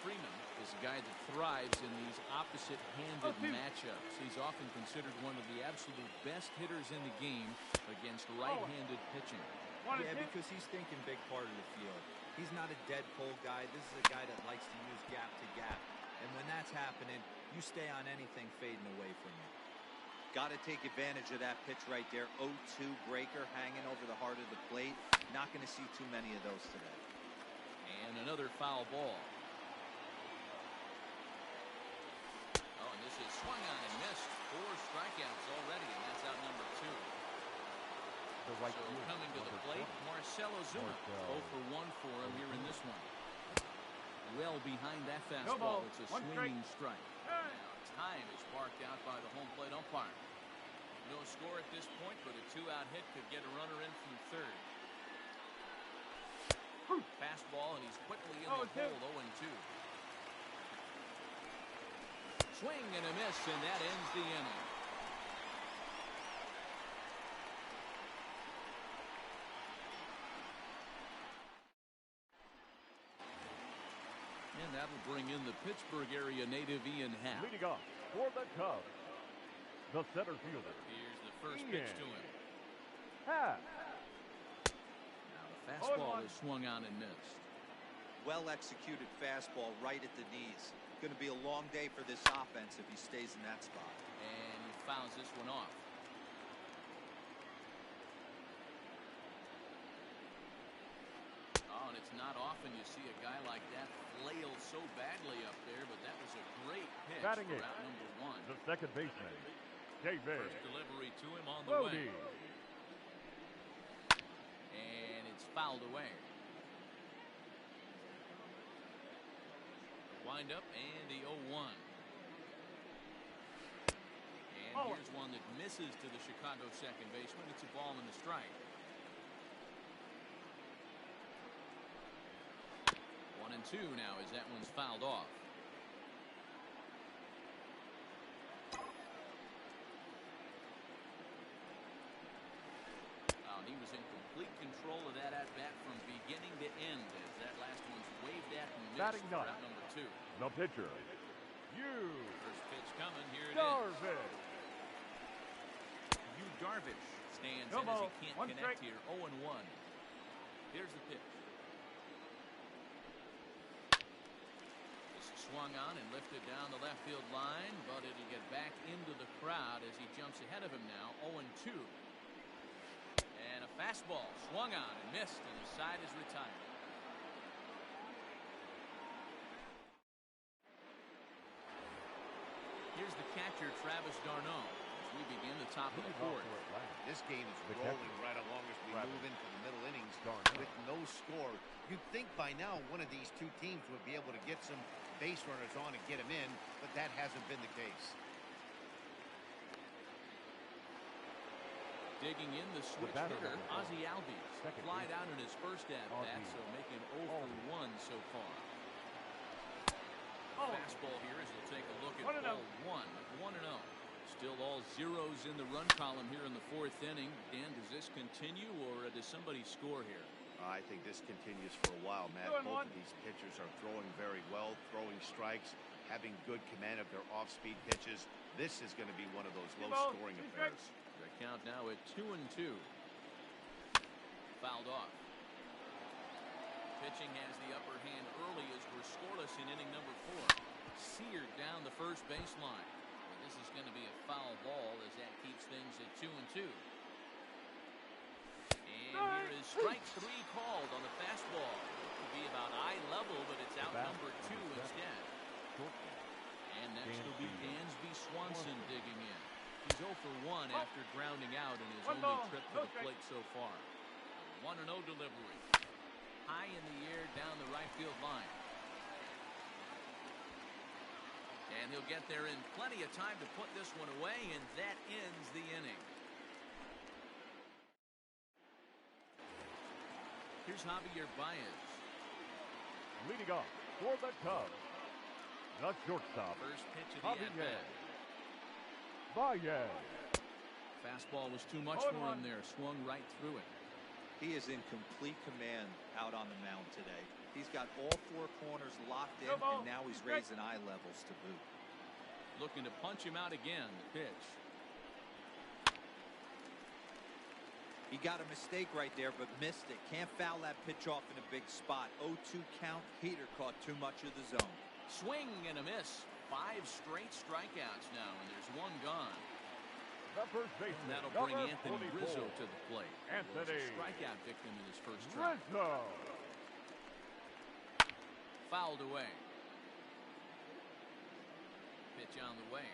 Freeman is a guy that thrives in these opposite-handed matchups. He's often considered one of the absolute best hitters in the game against right-handed pitching. Yeah, because he's thinking big part of the field. He's not a dead pull guy. This is a guy that likes to use gap to gap. And when that's happening, you stay on anything fading away from you. Got to take advantage of that pitch right there. 0-2 breaker hanging over the heart of the plate. Not going to see too many of those today. And another foul ball. Oh, and this is swung on and missed. 4 strikeouts already, and that's out number 2. So coming to the plate, Marcell Ozuna. 0 for 1 for him here in this one. Well behind that fastball. It's a swinging strike. Now time is marked out by the home plate umpire. No score at this point, but a 2-out hit could get a runner in from third. Fastball, and he's quickly in the hole. 0-2. Swing and a miss, and that ends the inning. And that'll bring in the Pittsburgh area native Ian Happ. Leading off for the Cubs, the center fielder. Here's the first pitch to him. Happ. Now the fastball is swung on and missed. Well executed fastball right at the knees. Going to be a long day for this offense if he stays in that spot. And he fouls this one off. Oh, and it's not often you see a guy like that flail so badly up there, but that was a great pitch for out number 1. The second baseman, David. First delivery to him on the way. And it's fouled away. Wind up and the 0-1. And here's one that misses to the Chicago second baseman. It's a ball and a strike. 1-2 now as that one's fouled off. He was in complete control of that at-bat from beginning to end as that last one's waved at and missed for out number 2. The pitcher, First pitch coming. Here it Darvish. is. Darvish stands in as he can't connect here. 0-1. Here's the pitch. This is swung on and lifted down the left field line, but it'll get back into the crowd as he jumps ahead of him now. 0-2. And a fastball swung on and missed, and the side is retired. Here's the catcher, Travis d'Arnaud, as we begin the top of the 4th. This game is rolling right along as we move into the middle innings with no score. You'd think by now one of these two teams would be able to get some base runners on and get them in, but that hasn't been the case. Digging in the switch hitter, Ozzie Albies. Flied out in his first at-bat, so making 0 for 1 so far. Fastball here as he'll take a look at ball 1. 1-0. Still all zeros in the run column here in the 4th inning. Dan, does this continue, or does somebody score here? I think this continues for a while, Matt. Both of these pitchers are throwing very well, throwing strikes, having good command of their off-speed pitches. This is going to be one of those low-scoring affairs. The count now at 2-2. Fouled off. Pitching has the upper hand early as we're scoreless in inning number 4. Seared down the first baseline. Well, this is going to be a foul ball as that keeps things at 2-2. And here is strike 3 called on the fastball. It could be about eye level, but it's out number 2 instead. And next will be Dansby Swanson digging in. He's 0 for 1 after grounding out in his only trip to the plate so far. A 1-0 delivery. High in the air down the right field line. And he'll get there in plenty of time to put this one away, and that ends the inning. Here's Javier Baez. Leading off for the Cubs, the shortstop. First pitch of the at-bat. Baez. Fastball was too much for him there. Swung right through it. He is in complete command out on the mound today. He's got all 4 corners locked in, and now he's raising eye levels to boot. Looking to punch him out again. The pitch. He got a mistake right there, but missed it. Can't foul that pitch off in a big spot. 0-2 count. Heater caught too much of the zone. Swing and a miss. 5 straight strikeouts now, and there's 1 gone. The first baseman. That'll bring Anthony Rizzo to the plate. Anthony. Was a strikeout victim in his first try. Rizzo. Fouled away. Pitch on the way.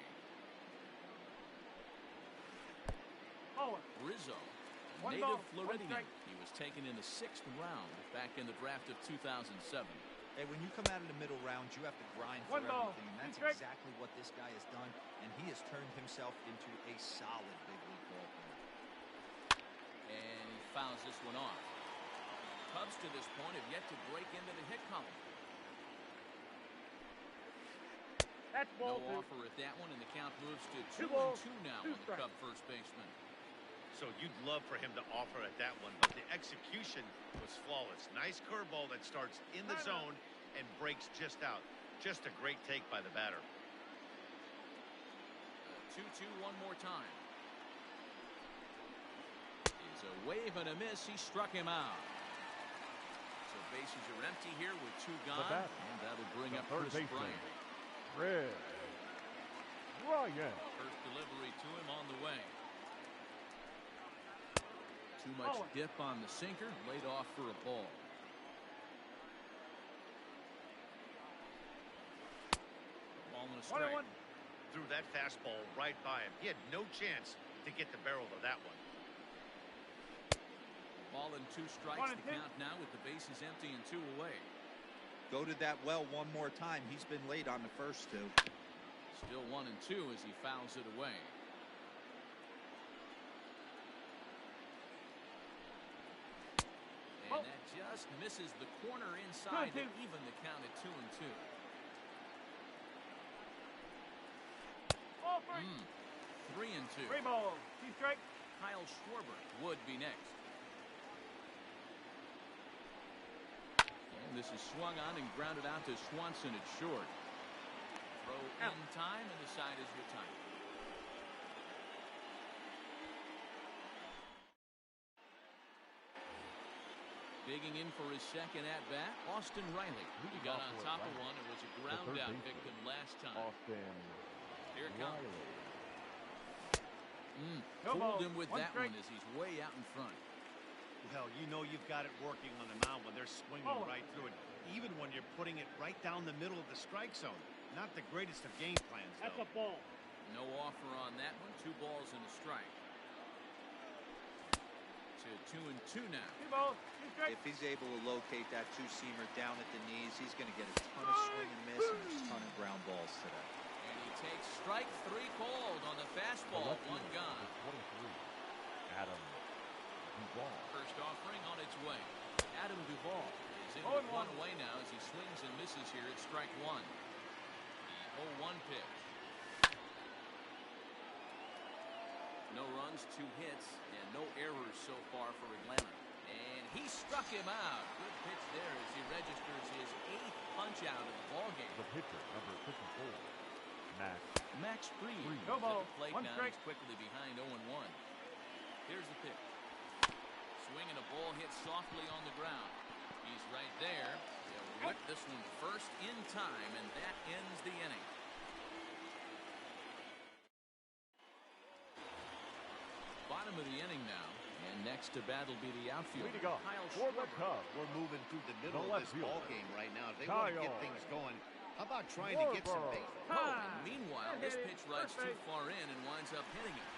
Rizzo, native Floridian. He was taken in the 6th round back in the draft of 2007. Hey, when you come out of the middle round, you have to grind for everything, and that's exactly what this guy has done, and he has turned himself into a solid big league ball player. And he fouls this one off. Cubs to this point have yet to break into the hit column. That's ball no 2. offer at that one, and the count moves to 2-2 now on the Cub first baseman. So you'd love for him to offer at that one, but the execution was flawless. Nice curveball that starts in the zone and breaks just out. Just a great take by the batter. 2-2 one more time. It's a wave and a miss. He struck him out. So bases are empty here with 2 gone, and that'll bring up Chris Bryant. Chris Bryant. First delivery to him on the way. Too much dip on the sinker, laid off for a ball. Ball and a strike. Threw that fastball right by him. He had no chance to get the barrel of that one. Ball and 2 strikes. The count now with the bases empty and 2 away. Go to that well one more time. He's been late on the first 2. Still 1 and 2 as he fouls it away. And that just misses the corner inside to even the count at 2 and 2. 3 and 2. 3 balls. 2 strikes. Kyle Schwarber would be next. And this is swung on and grounded out to Swanson at short. Throw in time, and the side is retired. Digging in for his second at-bat, Austin Riley. He got on top of one and was a ground-out victim last time. Austin Here it comes. Riley. Fooled him with that one as he's way out in front. Well, you know you've got it working on the mound when they're swinging right through it, even when you're putting it right down the middle of the strike zone. Not the greatest of game plans, though. That's a ball. No offer on that one. 2 balls and a strike. 2-2 now. If he's able to locate that two-seamer down at the knees, he's going to get a ton of swing and miss and a ton of ground balls today. And he takes strike 3 called on the fastball. One gone. 23. Adam Duvall. First offering on its way. Adam Duvall is in with 1 away now as he swings and misses here at strike 1. The 0-1 pitch. No runs, 2 hits, and no errors so far for Atlanta. And he struck him out. Good pitch there as he registers his 8th punch out of the ballgame. The pitcher, number 54, Max Fried. No ball. At the plate 1 now. strike. He's quickly behind 0-1. Here's the pitch. Swinging a ball hit softly on the ground. He's right there. He'll whip this one first in time, and that ends the inning. Bottom of the inning now, and next to bat will be the outfielder. Kyle Schwarber. We're moving through the middle The of this left ball fielder. game right now. If they want to get Kyle things going, how about trying to get some Schwarber. base? Oh, and meanwhile, this pitch rides too far in and winds up hitting it.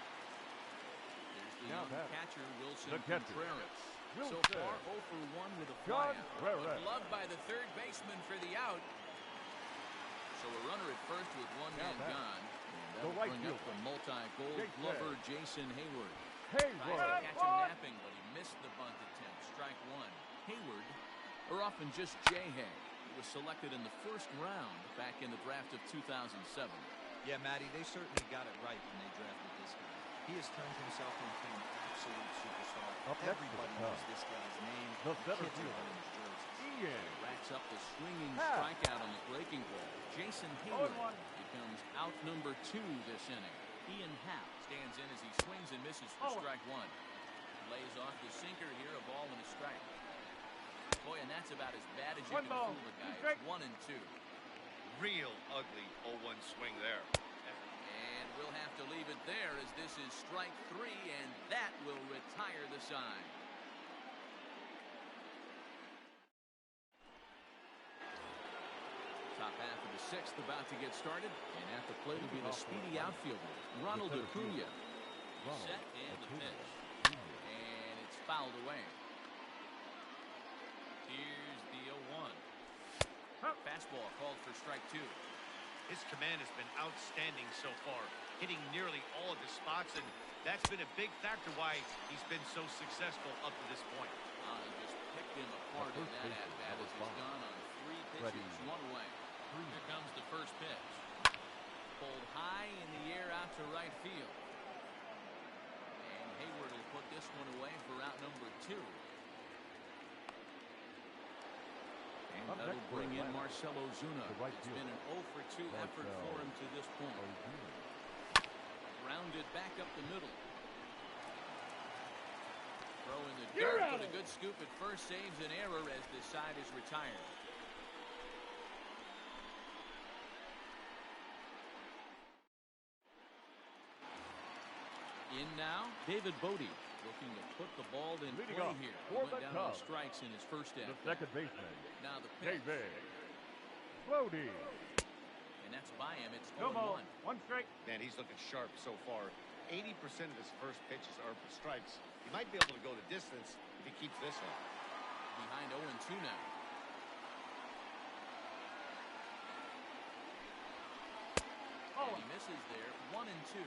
There's the Now young batting. catcher, Wilson The catcher. Contreras. So Wilson. far, 0 for 1 with a John flyout. Contreras. Gloved by the third baseman for the out. So a runner at first with 1 Now man batting. gone. And The that'll right bring up fielder. the multi-gold Jason. glover Jason Hayward. Hayward. Tries to catch him napping, but he missed the bunt attempt. Strike 1. Hayward, or often just J-Hay, was selected in the first round back in the draft of 2007. Yeah, Matty, they certainly got it right when they drafted this guy. He has turned himself into an absolute superstar. Up next Everybody is the knows Cubs. this guy's name. The center Kids are fielder. wearing his jerseys. Ian. Racks up the swinging Half. strikeout on the breaking ball. Jason Hayward becomes out number 2 this inning. Ian Happ stands in as he swings and misses for strike 1. Lays off the sinker here, a ball and a strike. Boy, and that's about as bad as you can fool the guy. It's 1 and 2. Real ugly 0-1 swing there. And we'll have to leave it there as this is strike 3, and that will retire the side. Top half of the 6th about to get started, and at the plate will be the speedy outfielder, Ronald Acuna. Set and the pitch. And it's fouled away. Here's the 0-1. Fastball called for strike 2. His command has been outstanding so far, hitting nearly all of his spots, and that's been a big factor why he's been so successful up to this point. He just picked him apart in that at-bat as he's gone on 3 pitches, 1 away. Here comes the first pitch. Pulled high in the air out to right field. And Hayward will put this one away for out number 2. And that'll bring in Marcell Ozuna. It's been an 0 for 2 effort for him to this point. Grounded back up the middle. Throw in the dirt, but a good scoop at first saves an error as the side is retired. In now, David Bodie looking to put the ball in play here. He went down on strikes in his first at. The second baseman. Now the pitch. David Bodie. And that's by him. It's 0-1. 1 strike. Man, he's looking sharp so far. 80% of his first pitches are for strikes. He might be able to go the distance if he keeps this up. Behind 0-2 now. And he misses there. 1 and 2.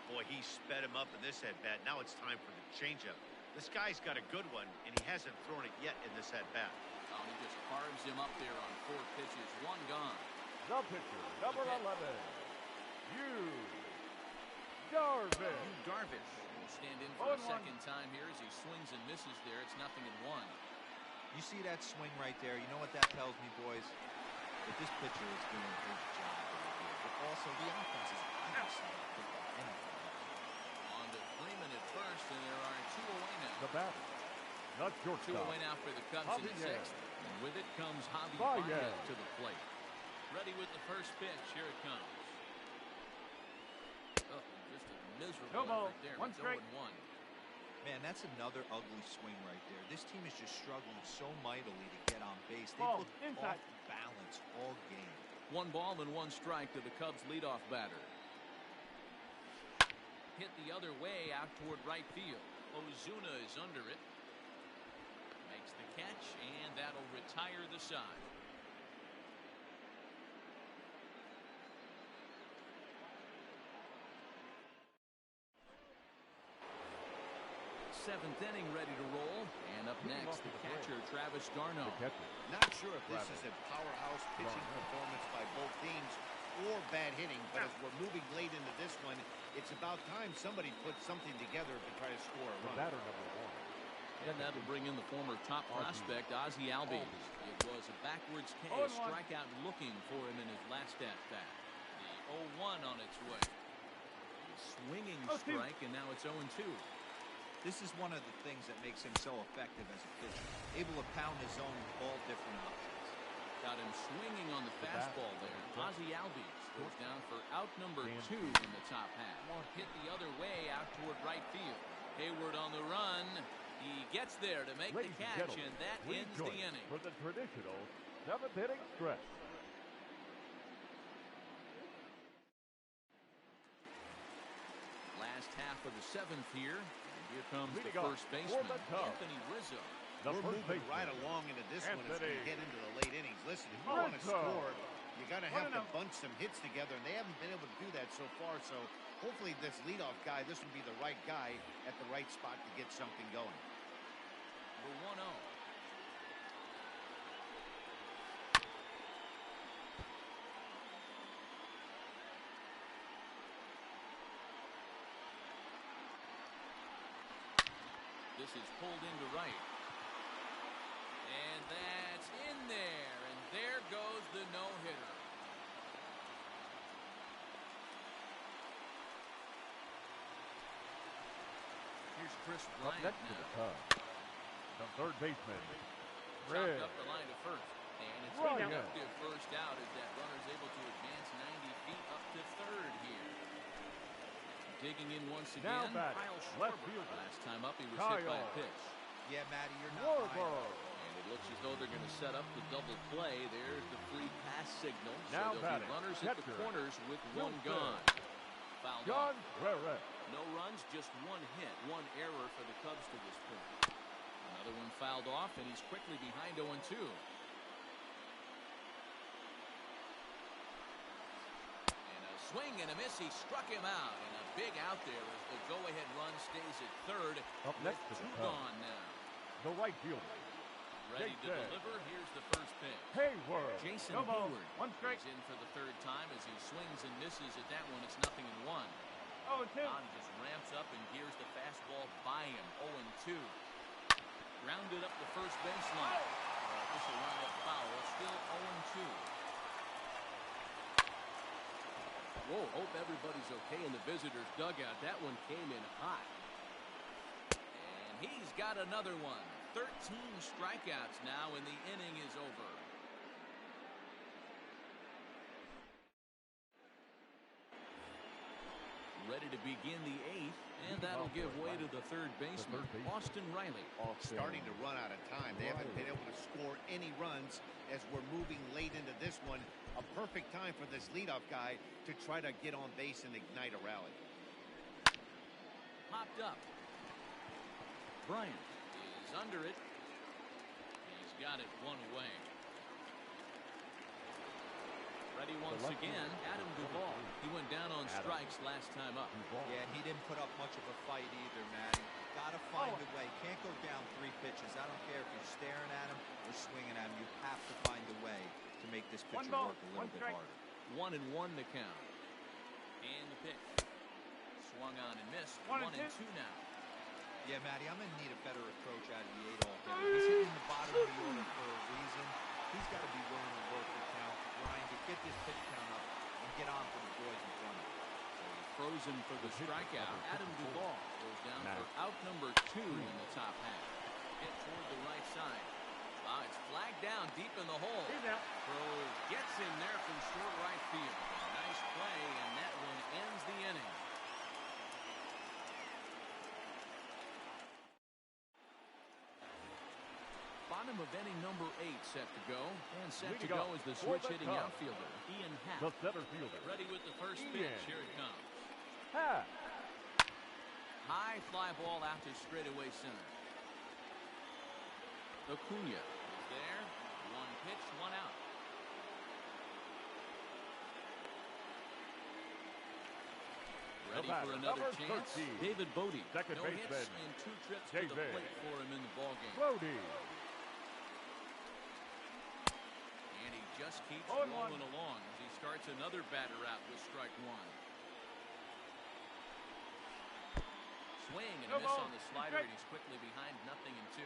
Boy, he sped him up in this at-bat. Now it's time for the changeup. This guy's got a good one, and he hasn't thrown it yet in this at-bat. Oh, he just carves him up there on 4 pitches. 1 gone. The pitcher, number 11, Darvish. Darvish will stand in for a second time here as he swings and misses there. It's 0-1. You see that swing right there? You know what that tells me, boys? That this pitcher is doing a good job right here. But also, the offense is outside of football. On to Freeman at first, and there are 2 away now. The batter, the 2 shortstop. away now for the Cubs in the Javier 6th. And with it comes Javi Baez. Baez to the plate. Ready with the first pitch. Here it comes. Oh, just a miserable effort there. 1 It's strike. 0-1. Man, that's another ugly swing right there. This team is just struggling so mightily to get on base. They've Ball, looked inside. off balance all game. 1 ball and 1 strike to the Cubs leadoff batter. Hit the other way out toward right field. Ozuna is under it. Makes the catch, and that'll retire the side. Seventh inning ready to roll. And up next, the catcher, Travis d'Arnaud. Not sure if this is a powerhouse pitching performance by both teams or bad hitting, but as we're moving late into this one, it's about time somebody puts something together to try to score a run. Batter number 1. And that'll bring in the former top prospect, Ozzie Albies. It was a backwards K, a strikeout looking for him in his last at-bat. The 0-1 on its way. A swinging strike, and now it's 0-2. This is one of the things that makes him so effective as a pitcher. Able to pound his zone with all different options. Got him swinging on the fastball there. Ozzie Albies goes down for out number 2 in the top half. Hit the other way out toward right field. Hayward on the run. He gets there to make the catch, and that ends the inning. For the traditional 7th inning stretch. Last half of the 7th here. And here comes the first baseman, Anthony Rizzo. We're moving right along into this one as we get into the late innings. Listen, if you want to score, you got to have to bunch some hits together, and they haven't been able to do that so far. So hopefully this leadoff guy, this will be the right guy at the right spot to get something going. We're 1-0. This is pulled into right. And that's in there. And there goes the no-hitter. Here's Chris Bryant next to the Cubs, the third baseman, chopped up the line to first. And it's productive first out as that runner's able to advance 90 feet up to third here. Digging in once again, Kyle Schwarber. Last time up, he was hit by a pitch. Yeah, Matty, you're not right. And it looks as though they're going to set up the double play. There's the free pass signal. Now so there'll be runners at the corners with one gone. Fouled off. No runs, just one hit. One error for the Cubs to this point. Another one fouled off, and he's quickly behind 0-2. Swing and a miss. He struck him out, and a big out there as the go-ahead run stays at third. Up next to 2 gone now. The right fielder. Ready to deliver. Here's the first pitch. Hayward. Jason Hayward is in for the third time as he swings and misses at that one. It's 0-1. 0-2. Don just ramps up and gears the fastball by him. 0-2. Grounded up the first baseline. This will run up foul. Still 0-2. Whoa, hope everybody's okay in the visitors' dugout. That one came in hot. And he's got another one. 13 strikeouts now, and the inning is over. Ready to begin the 8th, and that'll give way to the third baseman, Austin Riley. Starting to run out of time. They haven't been able to score any runs as we're moving late into this one. A perfect time for this leadoff guy to try to get on base and ignite a rally. Popped up. Bryant is under it. He's got it one away. Ready once again, Adam Duvall. He went down on strikes last time up. Yeah, he didn't put up much of a fight either, Matty. Gotta find a way. Can't go down 3 pitches. I don't care if you're staring at him or swinging at him. You have to find a way to make this pitcher work a little bit harder. 1-1 to count. And the pitch. Swung on and missed. 1-2 now. Yeah, Matty, I'm going to need a better approach out of the 8-hole hitter. He's hitting the bottom of the order for a reason. He's got to be willing to work the count, grind it, get this pitch count up, and get on for the boys in front of him. So he's frozen for the strikeout. Adam Duvall goes down for out number 2 in the top half. Hit toward the right side. It's flagged down deep in the hole. Crow gets in there from short right field. Nice play, and that one ends the inning. Bottom of inning number 8 set to go. And set to go is the switch-hitting outfielder, Ian Happ. The center fielder. Ready with the first pitch. Here it comes. Happ. high fly ball out to straightaway center. Acuna is there. One pitch, one out. Ready for another chance. David Bodie. No hits in 2 trips to the plate for him in the ballgame. Bodie. And he just keeps rolling along as he starts another batter out with strike one. Swing and a miss on the slider, and he's quickly behind 0-2.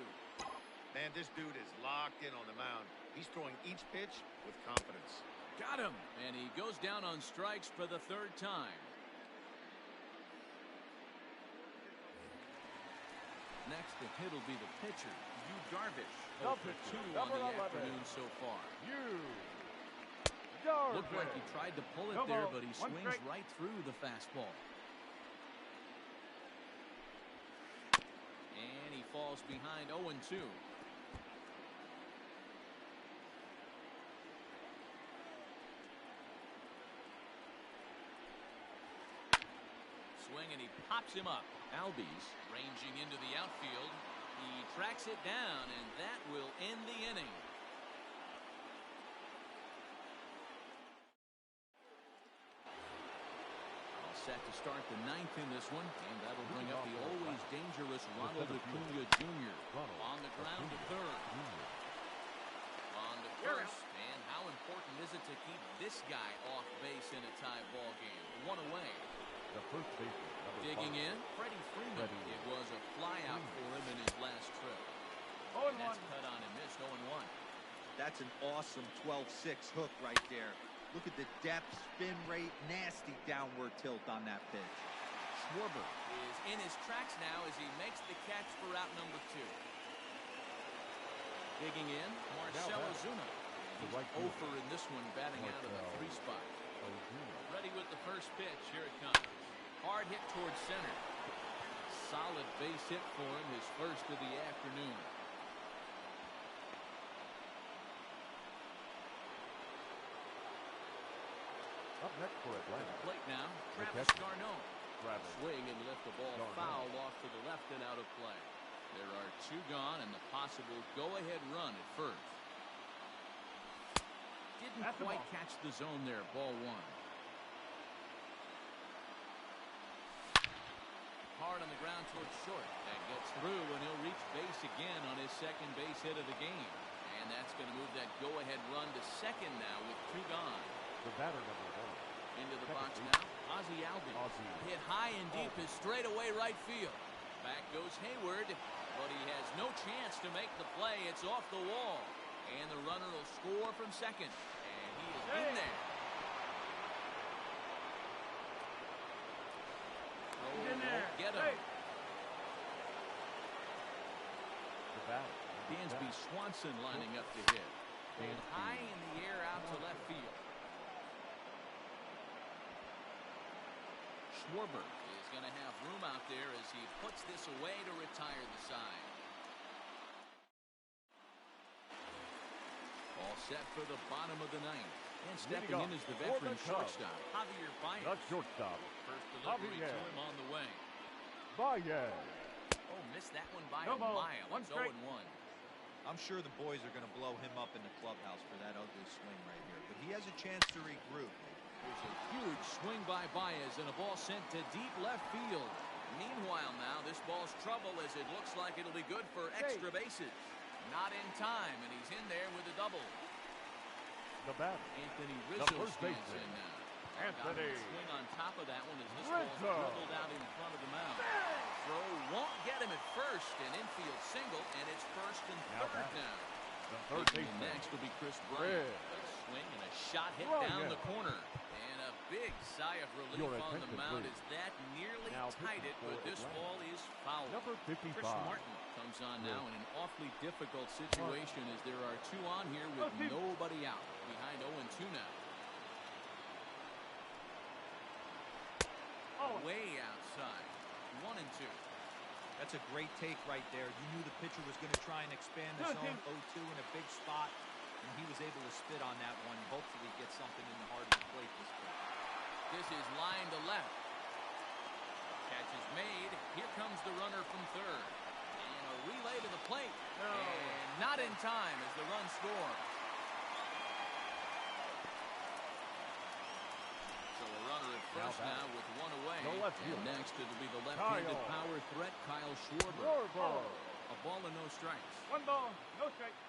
Man, this dude is locked in on the mound. He's throwing each pitch with confidence. Got him. And he goes down on strikes for the 3rd time. Next to hit will be the pitcher, Yu Darvish. 0 for 2 on the afternoon so far. Looked like he tried to pull it there, but he swings right through the fastball. And he falls behind 0-2. Swing and he pops him up. Albies ranging into the outfield. He tracks it down, and that will end the inning. All set to start the 9th in this one, and that'll bring up the always dangerous Ronald Acuna Jr. On the ground to third. On to first, and how important is it to keep this guy off base in a tie ball game? One away. The first baseman, digging in, Freddie Freeman. It was a flyout for him in his last trip. And that's cut on and missed 0-1. That's an awesome 12-6 hook right there. Look at the depth, spin rate, nasty downward tilt on that pitch. Schwarber is in his tracks now as he makes the catch for out number 2. Digging in, Marcell Ozuna. He's 0 for in this one, batting out of the 3 spot. Ready with the first pitch. Here it comes. Hard hit towards center. Solid base hit for him, his first of the afternoon. Up next for Atlanta. Plate now, Travis Garneau. Swing and lift the ball foul off to the left and out of play. There are 2 gone and the possible go-ahead run at first. Didn't quite catch the zone there. Ball 1. Hard on the ground towards short. That gets through, and he'll reach base again on his second base hit of the game. And that's going to move that go-ahead run to second now with 2 gone. The batter number 1. Into the box now, Ozzie Albies. Hit high and deep is straightaway right field. Back goes Hayward, but he has no chance to make the play. It's off the wall. And the runner will score from second. And he is in there. Won't get him. Dansby Swanson lining up to hit. And high in the air out to left field. Schwarber is going to have room out there as he puts this away to retire the side. All set for the bottom of the 9th. And stepping in is the veteran shortstop, Javier Baez. The shortstop. First delivery to him on the way. Baez. Oh, missed that one by a mile. It's 0-1. I'm sure the boys are going to blow him up in the clubhouse for that ugly swing right here. But he has a chance to regroup. There's a huge swing by Baez and a ball sent to deep left field. Meanwhile now, this ball's trouble as it looks like it'll be good for extra bases. Not in time, and he's in there with a double. The batter. Anthony Rizzo stands in now. Anthony. Swing on top of that one as this ball's dribbled out in front of the mound. Throw won't get him at first, an infield single, and it's first and third now. The third baseman. Next will be Chris Bryant. A swing and a shot hit down the corner. And a big sigh of relief on the mound as that nearly tied it, but this ball is foul. Number 55. Chris Martin comes on now in an awfully difficult situation as there are 2 on here with nobody out. Behind 0-2 now. Way outside. 1-2. That's a great take right there. You knew the pitcher was going to try and expand the zone 0-2 in a big spot, and he was able to spit on that one. Hopefully get something in the heart of the plate this time. This is line to left. Catch is made. Here comes the runner from third. And a relay to the plate. And not in time as the run scores. So a runner at first now with one away. And next it'll be the left-handed power threat, Kyle Schwarber. A ball and no strikes. 1 ball, no strikes.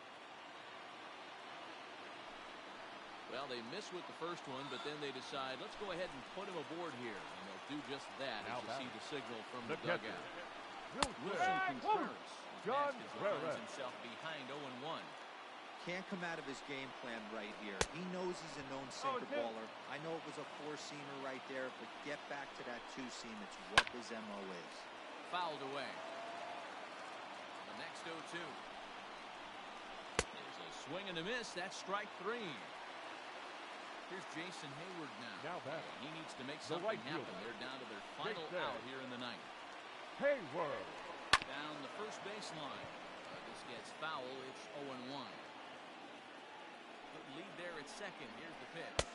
Well, they miss with the first one, but then they decide, let's go ahead and put him aboard here. And they'll do just that as you see the signal from the dugout. Wilson confirms. John finds himself behind 0-1. Can't come out of his game plan right here. He knows he's a known sinker baller. I know it was a four-seamer right there, but get back to that two-seam. It's what his MO is. Fouled away. The next 0-2. There's a swing and a miss. That's strike 3. Here's Jason Hayward now. He needs to make something happen. They're down to their final out here in the ninth. Hayward. Down the first baseline. This gets foul. It's 0-1. Good lead there at second. Here's the pitch.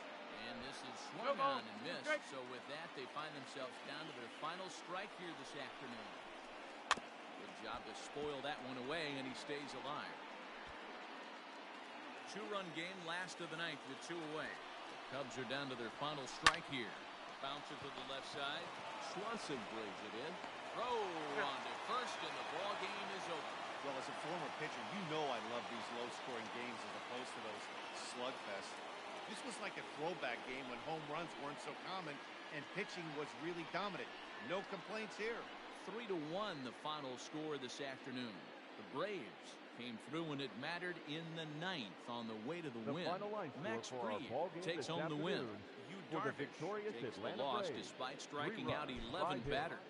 And this is swung on and missed. So with that, they find themselves down to their final strike here this afternoon. Good job to spoil that one away, and he stays alive. 2-run game, last of the ninth with 2 away. The Cubs are down to their final strike here. Bouncer to the left side. Swanson brings it in. Throw on to first, and the ball game is over. Well, as a former pitcher, you know I love these low-scoring games as opposed to those slugfests. This was like a throwback game when home runs weren't so common and pitching was really dominant. No complaints here. 3-1 the final score this afternoon. The Braves came through when it mattered in the ninth on the way to the win. Max Fried takes home the win. Yu Darvish takes the loss despite striking out 11 batters.